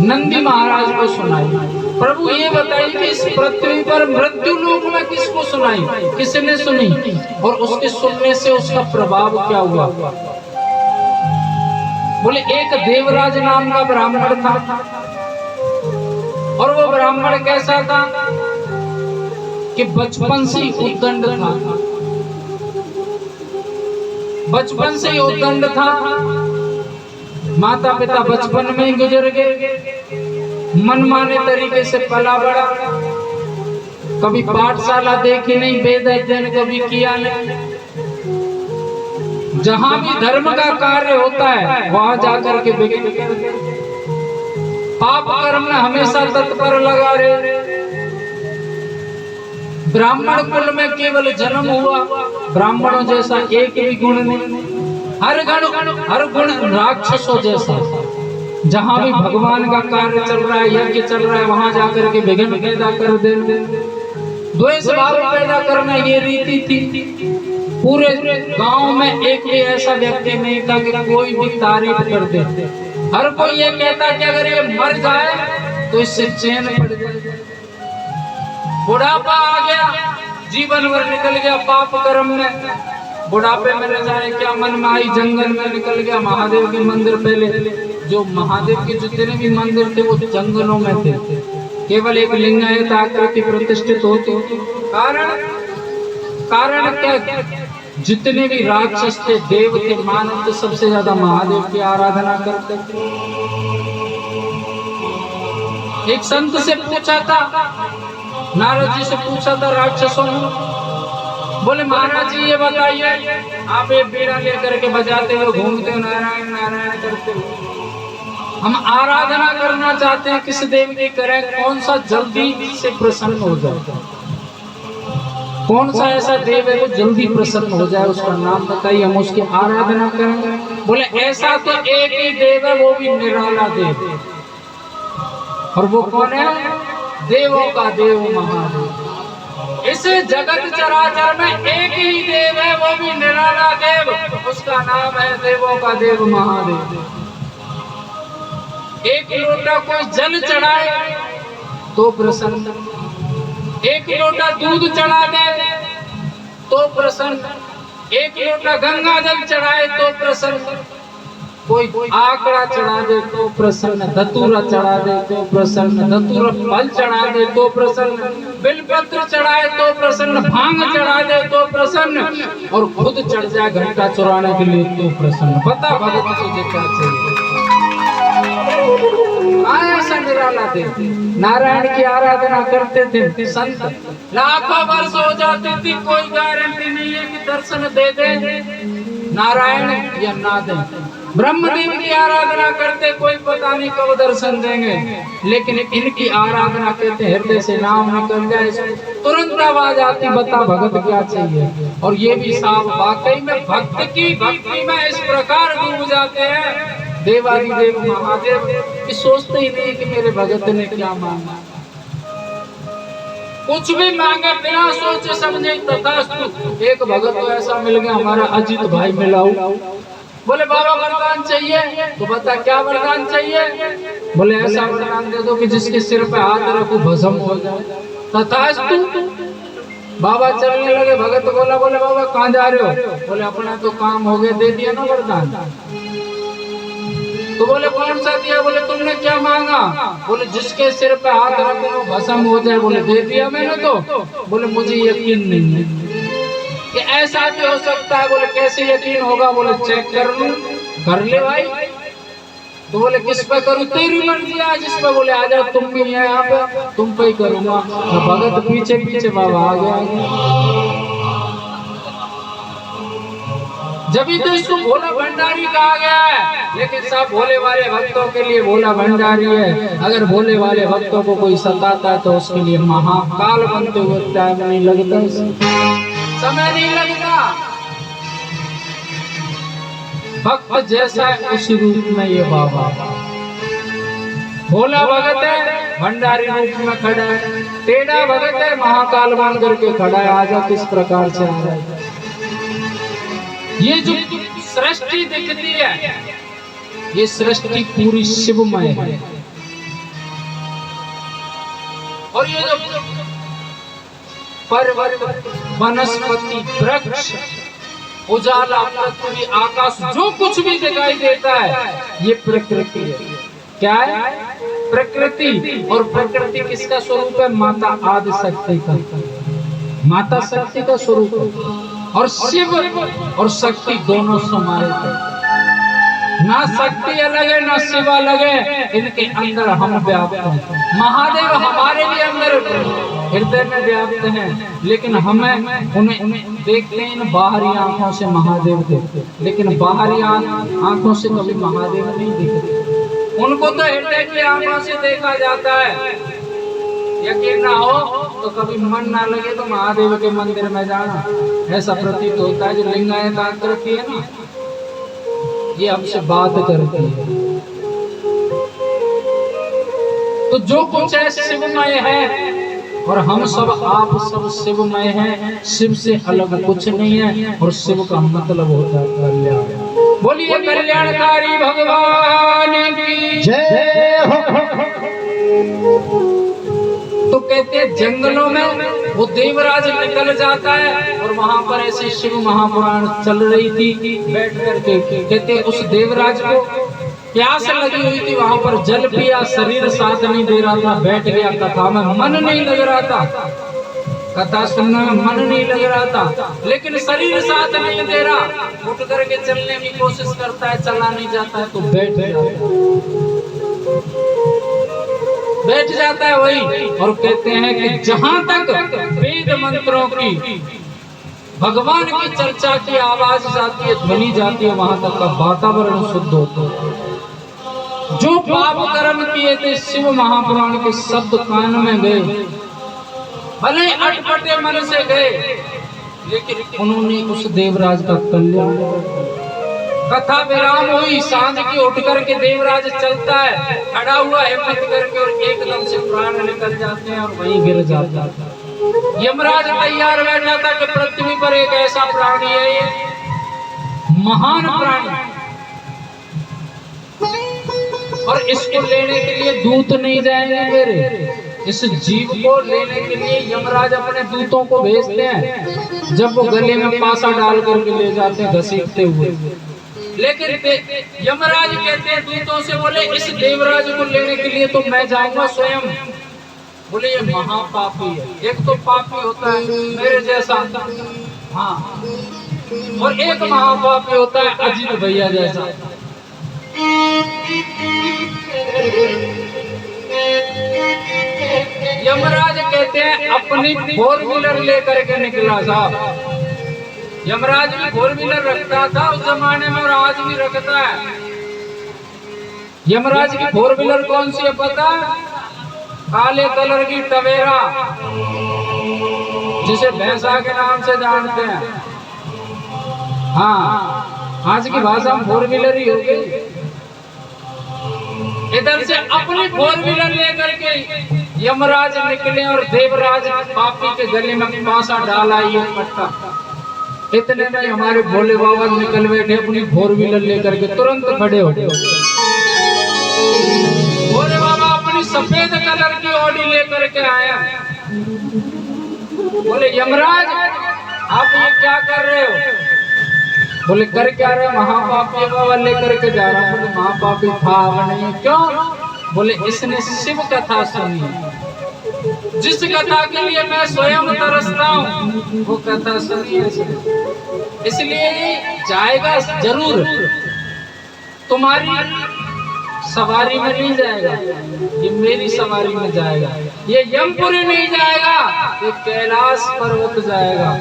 नंदी महाराज को सुनाई। प्रभु ये बताइए कि इस पृथ्वी पर मृत्यु लोक में किसको सुनाई, किसने सुनी और उसके सुनने से उसका प्रभाव क्या हुआ? बोले एक देवराज नाम का ब्राह्मण था और वो ब्राह्मण कैसा था कि बचपन से ही उद्दंड था। बचपन से ही उद्दंड था। माता पिता बचपन में ही गुजर गए। मनमाने तरीके से पला बड़ा। कभी पाठशाला देखी नहीं, वेद अध्ययन कभी किया नहीं। जहां भी धर्म का कार्य होता है वहां जाकर के विघ्न पाप कर्म में हमेशा तत्पर लगा रहे। ब्राह्मण कुल में केवल जन्म हुआ, ब्राह्मणों जैसा एक भी गुण नहीं। हर गुण राक्षसों जैसा। जहां भी भगवान का कार्य चल रहा है, यज्ञ चल रहा है, वहां जाकर के विघ्न पैदा कर देते। द्वेष भाव पैदा करना ये रीति थी। पूरे गांव में एक भी ऐसा व्यक्ति नहीं था कि कोई भी तारीफ कर दे। हर कोई ये कहता कि अगर ये मर जाए तो इससे चैन पड़ जाए। बुढ़ापा आ गया, जीवन भर निकल गया पाप कर्म में। बुढ़ापे में न जाए क्या, मन में आई जंगल में निकल गया। महादेव के मंदिर, पहले जो महादेव के जितने भी मंदिर थे वो जंगलों में थे। केवल एक लिंगायत आकृति प्रतिष्ठित होती। कारण क्या? जितने भी राक्षस थे, देव थे, मानव थे, सबसे ज्यादा महादेव की आराधना करते थे। एक संत से पूछा था, नारद जी से पूछा था राक्षसों ने। बोले महाराज जी ये बताइए, आप एक बीड़ा लेकर के बजाते हो, घूमते हो, नारायण नारायण करते हो। हम आराधना करना चाहते हैं, किस देव की करें? कौन सा जल्दी से प्रसन्न हो जाए? कौन सा ऐसा देव है जो जल्दी प्रसन्न हो जाए? उसका नाम बताइए, हम उसकी आराधना करेंगे। बोले ऐसा तो एक ही देव है, वो भी निराला देव। और वो कौन है? देवों का देव महादेव। इस जगत चराचर में एक ही देव है, वो भी निराला देव। उसका नाम है देवों का देव महादेव। एक लोटा कोई जल चढ़ाए तो प्रसन्न, एक लोटा दूध चढ़ा दे तो प्रसन्न, एक लोटा गंगा जल चढ़ाए तो प्रसन्न, कोई आकड़ा चढ़ा दे तो प्रसन्न, धतूरा चढ़ा दे तो प्रसन्न, धतूरा फल चढ़ा दे तो प्रसन्न, बिलपत्र चढ़ाए तो प्रसन्न, भांग चढ़ा दे तो प्रसन्न, और खुद चढ़ जाए घंटा चुराने के लिए तो प्रसन्न। पता भगत तुझे क्या चाहिए? ऐसा निराला थे। नारायण की आराधना करते थे संत। लाखों वर्ष हो जाती थी, कोई गारंटी नहीं है कि दर्शन दे दे नारायण या ना दे। ब्रह्मदेव की आराधना करते, कोई पता नहीं कब दर्शन देंगे, लेकिन इनकी आराधना करते हृदय से नाम निकल जाए तुरंत आवाज आती, बता भगत क्या चाहिए? और ये भी साफ वाकई में भक्त की भक्ति में इस प्रकार डूब जाते हैं देवादिदेव महादेव कि सोचते ही नहीं कि मेरे भगत ने क्या मांगा। कुछ भी मांगे बिना सोचे समझे तथास्तु। एक भगत तो ऐसा मिल गया, हमारा अजित भाई मिला। बोले बाबा वरदान चाहिए, तो बता क्या वरदान चाहिए? बोले ऐसा वरदान दे दो कि जिसके सिर पे हाथ रखो भस्म हो जाए। तथास्तु। बाबा चलने लगे। भगत बोला, बोले बाबा कहाँ जा रहे हो? बोले अपना तो काम हो गया, दे दिया ना वरदान। तो बोले कौन सा दिया? बोले तुमने क्या मांगा? बोले जिसके सिर पे हाथ रखो वो भस्म हो जाए। बोले दे दिया मैंने तो। बोले मुझे यकीन नहीं है कि ऐसा भी हो सकता है। बोले कैसे यकीन होगा? बोले चेक कर लूं। कर ले भाई। तो बोले किस पे करूं? तेरी मर्जी है जिस पे। बोले आ जाओ, तुम भी है यहाँ पे, तुम पे ही करूंगा। भगत पीछे पीछे बाबा आ गया। जब ही तो इसको भोला भंडारी कहा गया है। लेकिन सब भोले वाले भक्तों के लिए भोला भंडारी है। अगर भोले वाले भक्तों को कोई सताता है तो उसके लिए महाकाल बनते हुए टाइम नहीं लगता, समय नहीं लगता। भक्त जैसा है उसी रूप में ये बाबा भोला भगत है, भंडारी रूप में खड़ा है। टेढ़ा भगत है, महाकाल बन करके खड़ा है। आजा किस प्रकार से आ जाए। ये जो सृष्टि दिखती है, ये सृष्टि पूरी शिवमय है। और ये जो पर्वत, वनस्पति, वृक्ष, उजाला, पृथ्वी, आकाश, जो कुछ भी दिखाई देता है ये प्रकृति है। क्या है? प्रकृति। और प्रकृति किसका स्वरूप है? माता आदि शक्ति का। माता शक्ति का स्वरूप है। और शिव और शक्ति दोनों समाहित है। ना शक्ति अलग है ना शिव अलग है, इनके अंदर हम व्याप्त हैं। महादेव हमारे भी अंदर हृदय में व्याप्त हैं, लेकिन हमें उन्हें देखते हैं इन बाहरी आंखों से। महादेव देखते, लेकिन बाहरी आंखों से कभी महादेव नहीं दिखते। उनको तो हृदय की आंखों से देखा जाता है। यकीन ना हो तो कभी मन ना लगे तो महादेव के मंदिर में जाना। ऐसा प्रतीत होता है जो लिंगायत आकृति है ना, ये हमसे बात करती है। तो जो कुछ है शिवमय है, और हम सब आप सब शिवमय हैं। शिव से अलग कुछ नहीं है, और शिव का मतलब होता है कल्याण। बोलिए कल्याणकारी भगवान की जय हो। तो कहते हैं जंगलों में वो देवराज निकल जाता है, और वहां पर ऐसे शिव महापुराण चल रही थी बैठ करके। कहते उस देवराज को प्यास लगी हुई थी, वहां पर जल पिया, शरीर साथ नहीं दे रहा था, बैठ गया। कथा में मन नहीं लग रहा था, कथा सुनने में मन नहीं लग रहा था, लेकिन शरीर साथ नहीं दे रहा। उठ करके चलने की कोशिश करता है, चला नहीं जाता है, तो बैठ जाता है वही। और कहते हैं कि जहां तक वेद मंत्रों की, भगवान की चर्चा की आवाज जाती है, ध्वनि जाती है, वहां तक का वातावरण शुद्ध होता है। जो पाप कर्म किए थे शिव महापुराण के शब्द कान में गए, भले अटपटे मन से गए, लेकिन उन्होंने उस देवराज का कल्याण। कथा विराम हुई, सांझ की उठ करके देवराज चलता है, खड़ा हुआ हिम्मत करके, और एकदम से प्राण निकल जाते हैं और वहीं गिर जाता है। यमराज तैयार बैठा था कि पृथ्वी पर एक ऐसा प्राणी है, ये महान प्राणी, और इसको लेने के लिए दूत नहीं जाएंगे मेरे। इस जीव को लेने के लिए यमराज अपने दूतों को भेजते हैं। जब वो गले में पासा डाल करके ले जाते हैं घसीटते हुए, लेकिन यमराज कहते हैं दूतों से, बोले इस देवराज को लेने के लिए तो मैं जाऊंगा स्वयं। बोले ये महापापी है। एक तो पापी होता है मेरे जैसा, हाँ, और एक महापापी होता है अजीत भैया जैसा। यमराज कहते हैं अपनी 4 व्हीलर लेकर के निकला साहब। यमराज भी 4 व्हीलर रखता था उस जमाने में, और आज भी रखता है। यमराज की 4 व्हीलर कौन सी है पता? काले कलर की टवेरा, जिसे भैंसा के नाम से जानते हैं। हाँ, आज की भाषा में 4 व्हीलर ही होगी। इधर से अपनी 4 व्हीलर लेकर के यमराज निकले, और देवराज पापी के गले में पासा डाला ये पट्टा। इतने में हमारे भोले बाबा निकल बैठे अपनी 4 व्हीलर लेकर के, तुरंत खड़े हो गए। भोले बाबा अपनी सफेद कलर की ऑडी लेकर के आया। बोले यमराज आप ये क्या कर रहे हो? बोले कर क्या रहे? महापापी बाबा लेकर के जा रहा। बोले महापापी था नहीं, क्यों? बोले इसने शिव कथा सुनी, जिस कथा के लिए मैं स्वयं तरसता हूँ वो कथा सुनी है, इसलिए जाएगा जरूर, तुम्हारी सवारी में नहीं जाएगा, ये मेरी सवारी में जाएगा। ये यमपुरी नहीं जाएगा, ये कैलाश पर्वत जाएगा।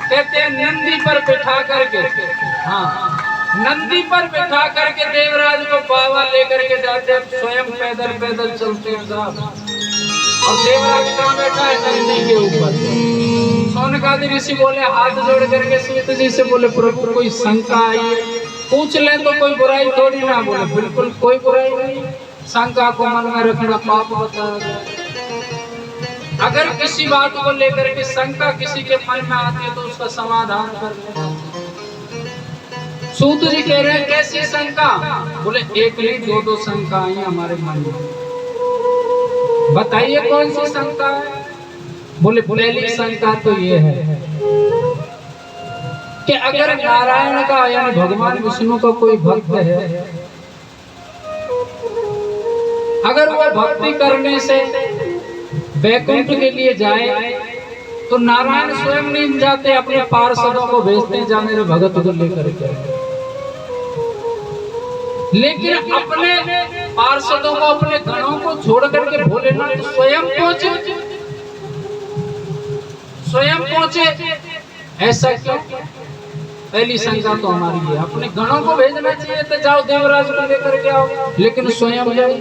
कहते हैं नंदी पर बिठा करके, हाँ नंदी पर बिठा करके देवराज को बाबा लेकर के जाते, स्वयं पैदल पैदल चलते हैं साहब। और देवराज कहाँ बैठा है? नंदी के ऊपर। सोनकादि ऋषि बोले हाथ जोड़ करके सीता जी से बोले प्रभु कोई शंका आई है, पूछ ले तो कोई बुराई थोड़ी ना। बोले बिल्कुल कोई बुराई नहीं, शंका को मन में रखना पाप होता है। अगर किसी बात को लेकर के शंका किसी के मन में आती है तो उसका समाधान कर लेना। सूत जी कह रहे हैं कैसी शंका? बोले एक नहीं दो शंका आई हमारे मन में। बताइए कौन सी शंका है? बोले पहली शंका तो ये है कि अगर नारायण का यानी भगवान विष्णु का कोई भक्त है, अगर वो भक्ति करने से वैकुंठ के लिए जाए तो नारायण स्वयं नहीं जाते, अपने पार्षदों को भेजते जा मेरे भगत को लेकर के। लेकिन अपने पार्षदों को, अपने गणों को छोड़ करके भोलेनाथ स्वयं पहुंचे, ऐसा क्यों? पहली शंका तो हमारी है, अपने गणों को भेजना चाहिए तो जाओ देवराज को लेकर के आओ, लेकिन स्वयं जाओ।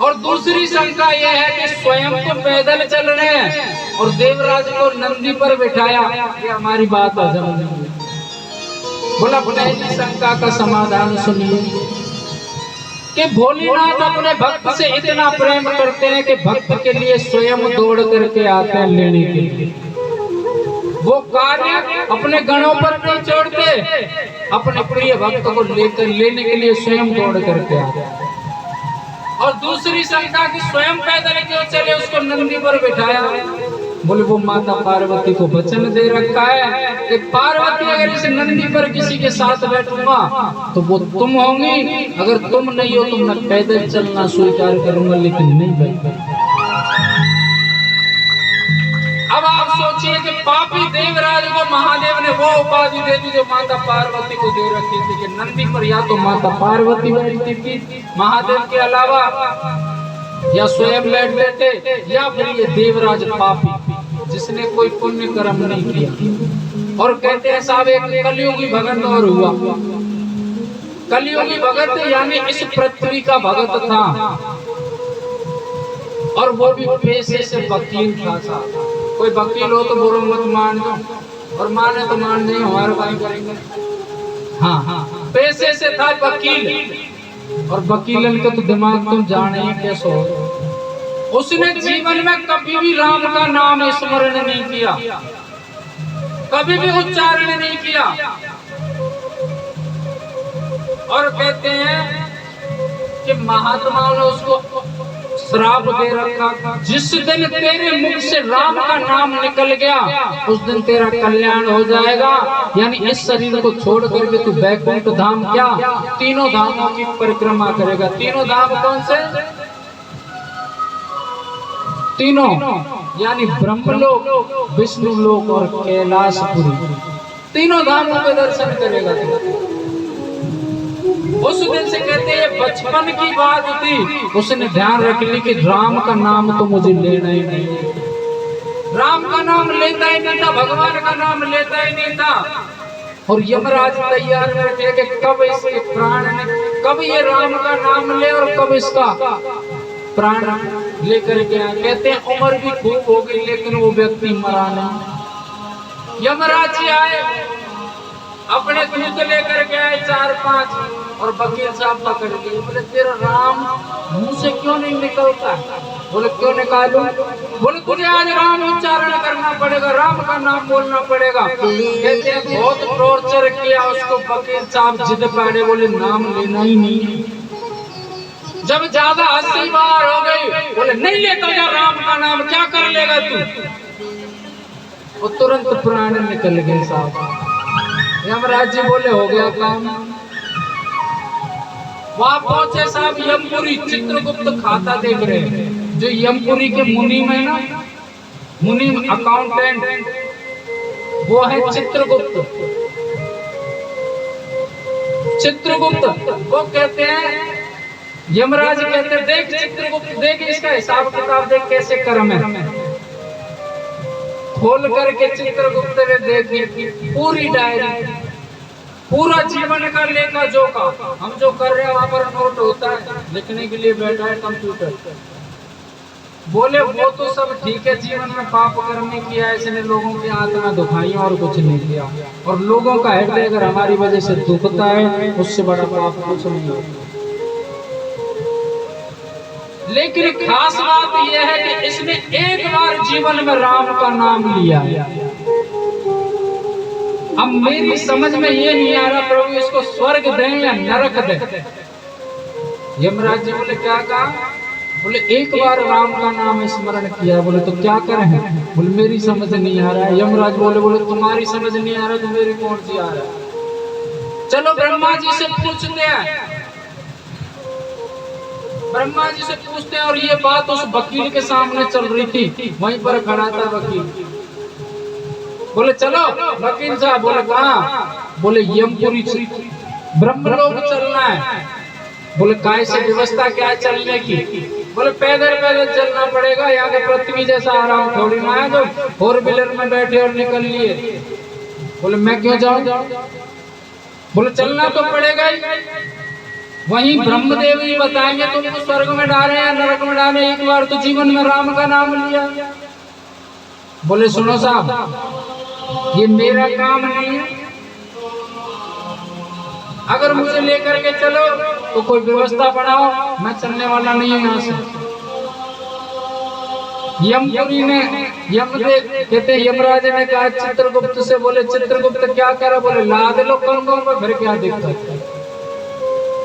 और दूसरी शंका यह है कि स्वयं तो पैदल चल रहे हैं और देवराज को नंदी पर बिठाया, ये हमारी बात हजम नहीं। बोला पहली शंका का समाधान सुनिए कि भोलेनाथ अपने भक्त से इतना प्रेम करते हैं कि भक्त के लिए स्वयं दौड़ करके आते हैं लेने के लिए। वो कार्य अपने गणों पर नहीं छोड़ते, अपने प्रिय भक्त को लेकर लेने के लिए स्वयं दौड़ करके आते हैं। और दूसरी शंका कि स्वयं पैदल क्यों चले, उसको नंदी पर बिठाया। बोले वो माता पार्वती को वचन दे रखा है कि पार्वती अगर इस नंदी पर किसी के साथ बैठूंगा तो वो तुम होंगी, अगर तुम नहीं हो तो मैं पैदल चलना स्वीकार करूंगा, लेकिन नहीं बैठ। अब आप सोचिए कि पापी देवराज को महादेव ने वो उपाधि दे दी जो माता पार्वती को दे रखी थी कि नंदी पर या तो माता पार्वती बैठती थी महादेव के अलावा, या स्वयं बैठ लेते, या फिर ये देवराज पापी जिसने कोई पुण्य कर्म नहीं किया। और कहते हैं साहब एक कलियुगी भगत और हुआ। कलियुगी भगत यानी इस पृथ्वी का भगत था, और वो भी पेशे से वकील था साहब। कोई वकील हो तो बोलो मत मान दो, और माने तो मान नहीं, हमारा भाई करेंगे। हाँ पेशे से था वकील, और वकीलन का तो दिमाग तुम जाने ही कैसे हो। उसने जीवन में कभी भी राम का नाम स्मरण नहीं किया, कभी भी उच्चारण नहीं किया। और कहते हैं कि महात्माओं ने उसको श्राप दे रखा, जिस दिन तेरे मुख से राम का नाम निकल गया उस दिन तेरा कल्याण हो जाएगा। यानी इस शरीर को छोड़ करके तू वैकुंठ धाम क्या तीनों धामों की परिक्रमा करेगा। तीनों धाम कौन से? तीनों यानी ब्रह्मलोक, विष्णुलोक और कैलाशपुरी, तीनों धामों के दर्शन करेगा। उस दिन से कहते हैं बचपन की बात थी, उसने ध्यान रख ली कि राम का नाम तो मुझे लेना ही नहीं। राम का नाम लेता ही नहीं था, भगवान का नाम लेता ही नहीं था। और यमराज तैयार बैठे कि कब इसके प्राण, कब ये राम का नाम ले और कब इसका प्राण लेकर के आए। कहते हैं उम्र भी खूब हो गई लेकिन वो व्यक्ति मरा नहीं। यमराज जी आए, अपने दूत लेकर के आए 4-5, और वकील साहब पकड़ के बोले तेरा राम मुंह से क्यों नहीं निकलता? बोले क्यों निकालूं? बोले तुझे आज राम उच्चारण करना पड़ेगा, राम का नाम बोलना पड़ेगा। कहते हैं बहुत टॉर्चर किया उसको, वकील साहब जिद पड़े, बोले नाम लेना ही नहीं। जब ज्यादा 80 बार हो गई, बोले नहीं लेता जा राम का नाम, क्या कर लेगा तू? वो तुरंत प्राण निकल गए साहब। यमराज जी बोले हो गया काम। वहां पहुंचे साहब यमपुरी, चित्रगुप्त खाता देख रहे हैं। जो यमपुरी के मुनीम है ना, मुनीम अकाउंटेंट, वो है चित्रगुप्त। चित्रगुप्त वो कहते हैं, यमराज कहते हैं देख चित्रगुप्त, देख इसका हिसाब किताब देख कैसे कर्म है। खोल करके चित्रगुप्त ने देखी पूरी डायरी, पूरा जीवन का लेखा जोखा। हम जो कर रहे हैं वहां पर नोट होता है, लिखने के लिए बैठा है कंप्यूटर। बोले वो तो सब ठीक है, जीवन में पाप कर्म किया है इसने, लोगों की आत्मा दुखाई और कुछ नहीं किया। और लोगों का हृदय अगर हमारी वजह से दुखता है, उससे बड़ा पाप कुछ नहीं होता। लेकिन खास बात यह है कि इसने एक बार जीवन में राम का नाम लिया। अब मेरी समझ में ये नहीं आ रहा प्रभु इसको स्वर्ग दें या नरक दें। यमराज जी बोले क्या कहा? बोले एक बार राम का नाम स्मरण किया। बोले तो क्या करें? बोले मेरी समझ नहीं आ रहा है। यमराज बोले तुम्हारी समझ नहीं आ रहा तो मेरी कौन सी आ रहा है? चलो ब्रह्मा जी से पूछते हैं। ब्रह्मा जी से पूछते हैं, और ये बात उस वकील के सामने चल रही थी, वहीं पर खड़ा था वकील। बोले चलो वकील साहब। बोले कहाँ? बोले यमपुरी ब्रह्मलोक चलना है। बोले काय से व्यवस्था क्या है चलने की? बोले पैदल पैदल चलना पड़ेगा, यहाँ के पृथ्वी जैसा आराम थोड़ी ना है जो 4 व्हीलर में बैठे और निकल लिए। बोले मैं क्यों जाऊं? बोले चलना तो पड़ेगा ही। वहीं ब्रह्मदेव ही बताएंगे तुमको स्वर्ग में डाले या नरक में डाले। एक बार तो जीवन में राम का नाम लिया। बोले सुनो साहब, ये मेरा काम नहीं है। अगर मुझे लेकर के चलो तो कोई व्यवस्था बनाओ, मैं चलने वाला नहीं हूं यहाँ से। यमपुरी ने कहते यमराज ने कहा चित्रगुप्त से, बोले चित्रगुप्त क्या करा? बोले लाद लो कंधों पर, फिर क्या दिक्कत है?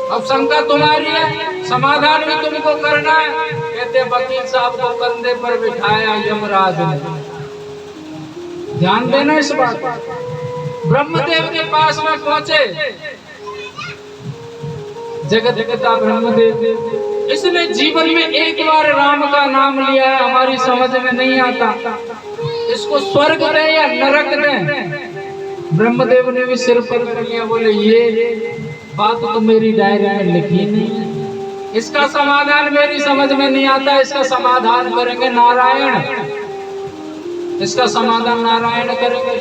अब शंका तुम्हारी है, समाधान भी तुमको करना है। कहते वकील साहब को कंधे पर बिठाया यमराज ने। ध्यान देना इस बात। ब्रह्मदेव के पास में पहुंचे, जगत पिता ब्रह्मदेव। इसने जीवन में एक बार राम का नाम लिया है, हमारी समझ में नहीं आता इसको स्वर्ग दें या नरक दें। ब्रह्मदेव ने भी सिर पर कर लिया। बोले ये बात तो मेरी डायरी में लिखी नहीं है, इसका समाधान मेरी समझ में नहीं आता। इसका समाधान करेंगे नारायण, इसका समाधान नारायण करेंगे।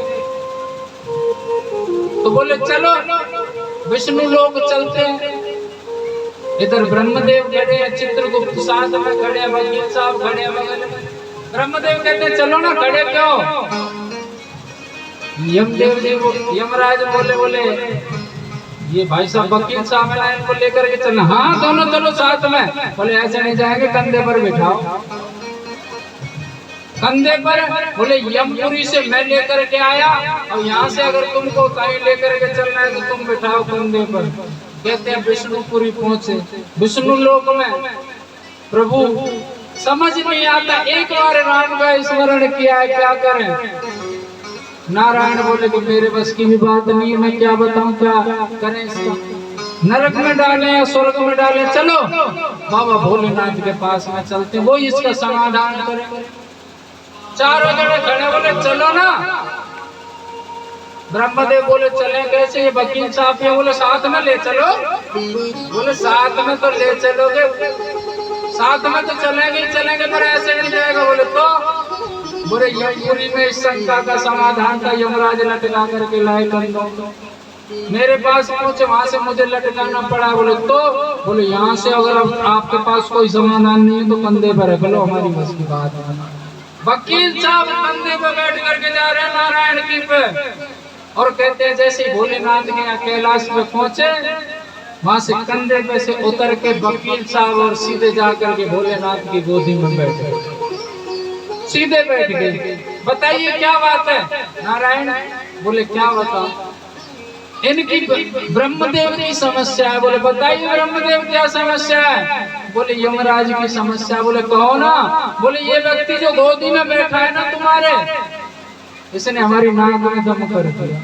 तो बोले चलो विष्णु लोक चलते हैं। इधर ब्रह्मदेव खड़े हैं, चित्रगुप्त साथ में खड़े हैं, वकील साहब खड़े हैं बगल में। ब्रह्मदेव कहते हैं चलो ना, खड़े क्यों? यमदेव जी यमराज बोले ये भाई साहब वकील साहब है, इनको लेकर के चलना। हाँ दोनों चलो साथ में। बोले ऐसे नहीं जाएंगे, कंधे पर बिठाओ। कंधे पर। बोले यमपुरी से मैं लेकर के आया, और यहाँ से अगर तुमको कहीं लेकर के चलना है तो तुम बिठाओ कंधे पर। कहते हैं विष्णुपुरी पहुंचे, विष्णु लोक में। प्रभु समझ नहीं आता, एक बार राम का स्मरण किया है, क्या करें? नारायण बोले कि मेरे बस की भी बात नहीं है, मैं क्या बताऊं, क्या करें इसका? नरक में डालें या स्वर्ग में डालें? चलो बाबा भोलेनाथ के पास में चलते, वो इसका समाधान करेंगे। चारों जने खड़े, बोले चलो ना। ब्रह्मदेव बोले चले कैसे? ये वकील साहब है। बोले साथ में ले चलो। बोले साथ में तो ले चलोगे, साथ में तो चलेंगे पर ऐसे नहीं जाएगा। बोले तो बोले यमपुरी में इस शंका का समाधान था, यमराज लटका करके लाए कंधों। मेरे पास पहुंचे, वहां से मुझे लटकाना पड़ा। बोले तो बोले यहाँ से अगर आपके पास कोई समाधान नहीं है तो कंधे पर रख लो, हमारी बस की बात है। वकील साहब कंधे पर बैठ करके जा रहे हैं नारायण की पे, और कहते हैं जैसे ही भोलेनाथ के यहाँ कैलाश पे पहुंचे, वहां से कंधे पे से उतर के वकील साहब और सीधे जाकर के भोलेनाथ की गोदी में बैठ गए, सीधे बैठ गए। बताइए क्या बात है? नारायण बोले क्या बताओ? इनकी ब्रह्मदेव की समस्या है। बोले बताइए ब्रह्मदेव क्या समस्या है? बोले यमराज की समस्या। बोले कहो ना। बोले ये व्यक्ति जो गोदी में बैठा है ना तुम्हारे, इसने हमारी नाक में दम कर दिया।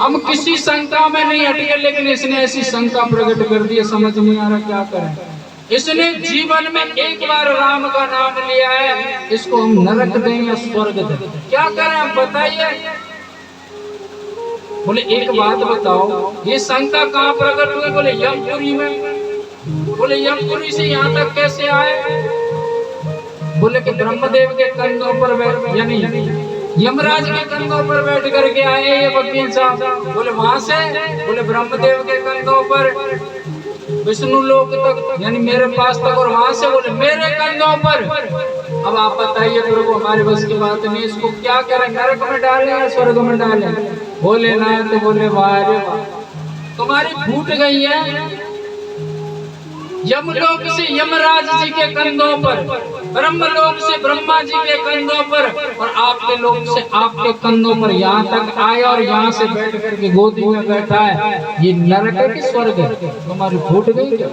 हम किसी शंका में नहीं अटके, लेकिन इसने ऐसी शंका प्रकट कर दी, समझ नहीं आ रहा क्या करें। इसने जीवन में एक बार राम का नाम लिया है, इसको हम नरक दें या स्वर्ग दें, क्या करें हम बताइए। बोले एक बात बताओ, ये शंका कहाँ प्रकट हुई? बोले यमपुरी में। बोले यमपुरी से यहाँ तक कैसे आए? बोले कि ब्रह्मदेव के कंधों पर बैठ, यानी यमराज के कंधों पर बैठ करके आए ये वकील साहब। बोले वहां से? बोले ब्रह्मदेव के कंधों पर विष्णु लोक तक, यानी मेरे पास तक, और वहां से बोले मेरे कंधों पर। अब आप बताइए प्रभु, हमारे बस की बात नहीं, इसको क्या करें, नरक में डालें या स्वर्ग में डालें? बोले ना, तो बोले वाह रे वाह, तुम्हारी फूट गई है। यमलोक से यमराज जी के कंधों पर, ब्रह्मलोक से ब्रह्मा जी के कंधों पर, और आपके लोक से आपके कंधों पर यहाँ तक आया, और यहाँ से बैठ करके गोदी में बैठा है। ये नरक है कि स्वर्ग है? तुम्हारी फूट गई क्या?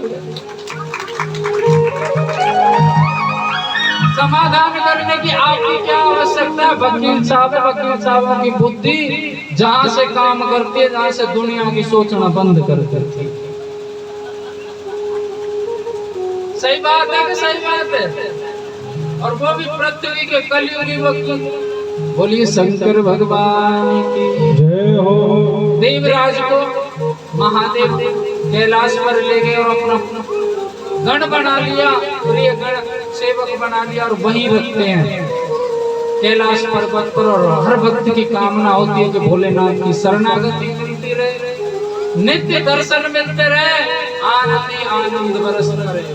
समाधान करने की आपकी क्या आवश्यकता है? वकील साहब, वकील साहब की बुद्धि जहाँ से काम करती है, जहाँ से दुनिया की सोचना बंद कर देती है। सही बात है कि सही बात है? और वो भी पृथ्वी के कलयुगी वकील। बोलिए शंकर भगवान की जय हो। देवराज को महादेव कैलाश पर ले गए और अपना गण बना लिया, और ये गण सेवक बना लिया, और वहीं रखते हैं कैलाश पर्वत पर। और हर भक्त की कामना होती है कि भोलेनाथ की शरणागति मिलती रहे, नित्य दर्शन मिलते रहे, आनंद ही आनंद बरसता रहे।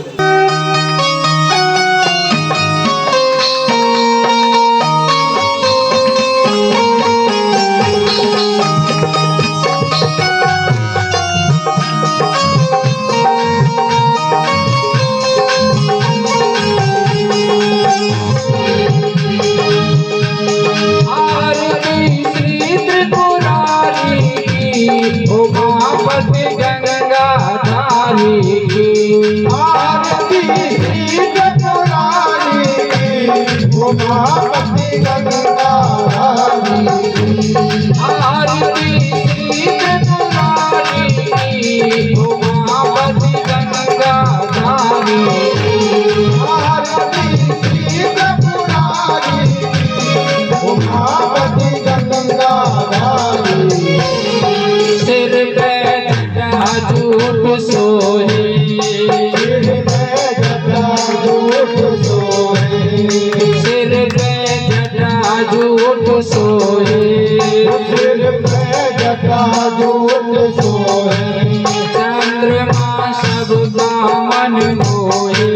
चंद्रमा सबका मन मोहे,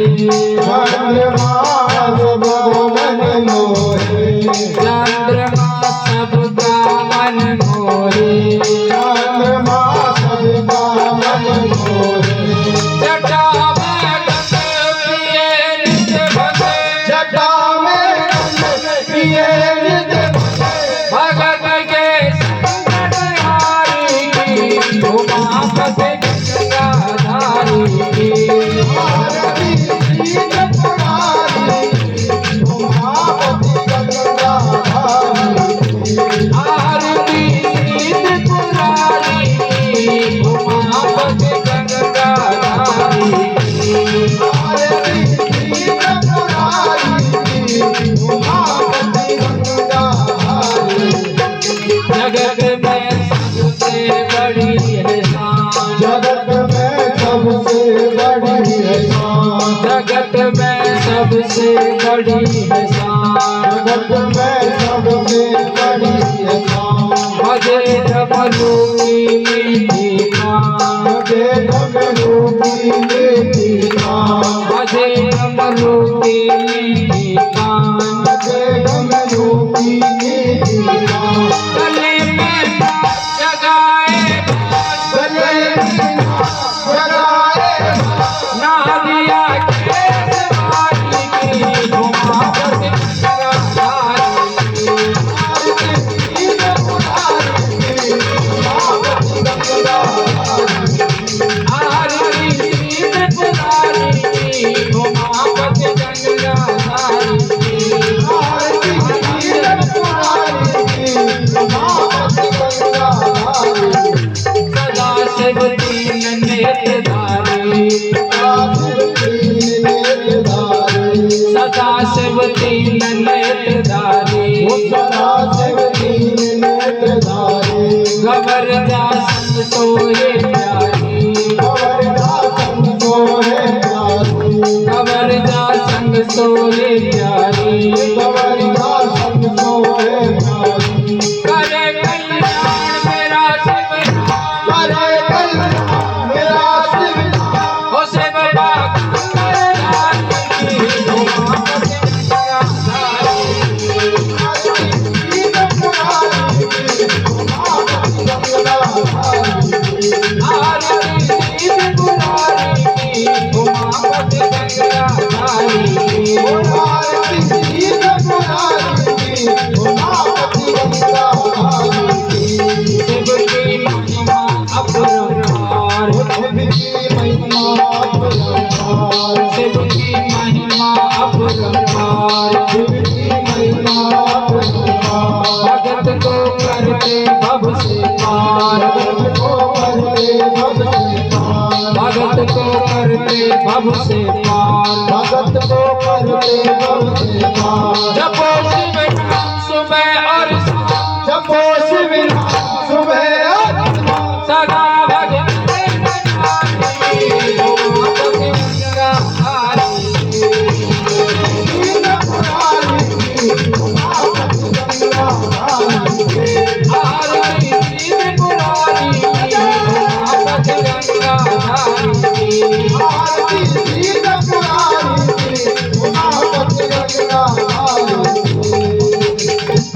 चंद्रमा सबका मन मोहे, चंद्रमा सबका मन मोहे, चंद्रमा सबका मन मोहे। जटा में गंग पिए नित्य भगे, जटा में गंग पिए नित्य भगत के संकट हारी की, उमापति गंगाधारी की। आरती त्रिपुरारी, उमापति गंगाधारी की। आरती त्रिपुरारी, उमापति गंगाधारी की। आरती त्रिपुरारी, उमापति गंगाधारी। जगत में सबसे बड़ी है शान, जगत में सबसे बड़ी है शान, जगत में सबसे बड़ी है शान, जगत में सबसे बड़ी है शान। भजे डमरू की मीठी कान, भजे डमरू की मीठी कान, भजे डमरू की मीठी कान, भजे डमरू की मीठी कान। गले में जगाए, गले में जगाए, नादिया के मारी की, उमापति गंगाधारी की। आरती त्रिपुरारी की, उमापति गंगाधारी की। आरती त्रिपुरारी की, उमापति गंगाधारी। नेत्रधारी सदा शिव तीन नेत्रधारी गबर दासन सोहे प्यारी गबर दासन सोहे प्यारी करे कल्याण मेरा शिव हो शिव शिव की महिमा अपरंपार भगत को करते भव से पार भगत को करते भव से पार जपो शिव नाम सुबह और सदा भजन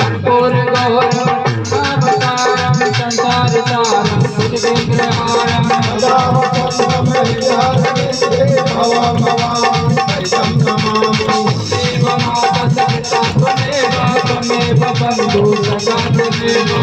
कर्पूर गौरम अवतारम संसार सारम बुद्धिविग्रहारम देवमाता सविता त्वमेव त्वमेव बन्धु सखा त्वमेव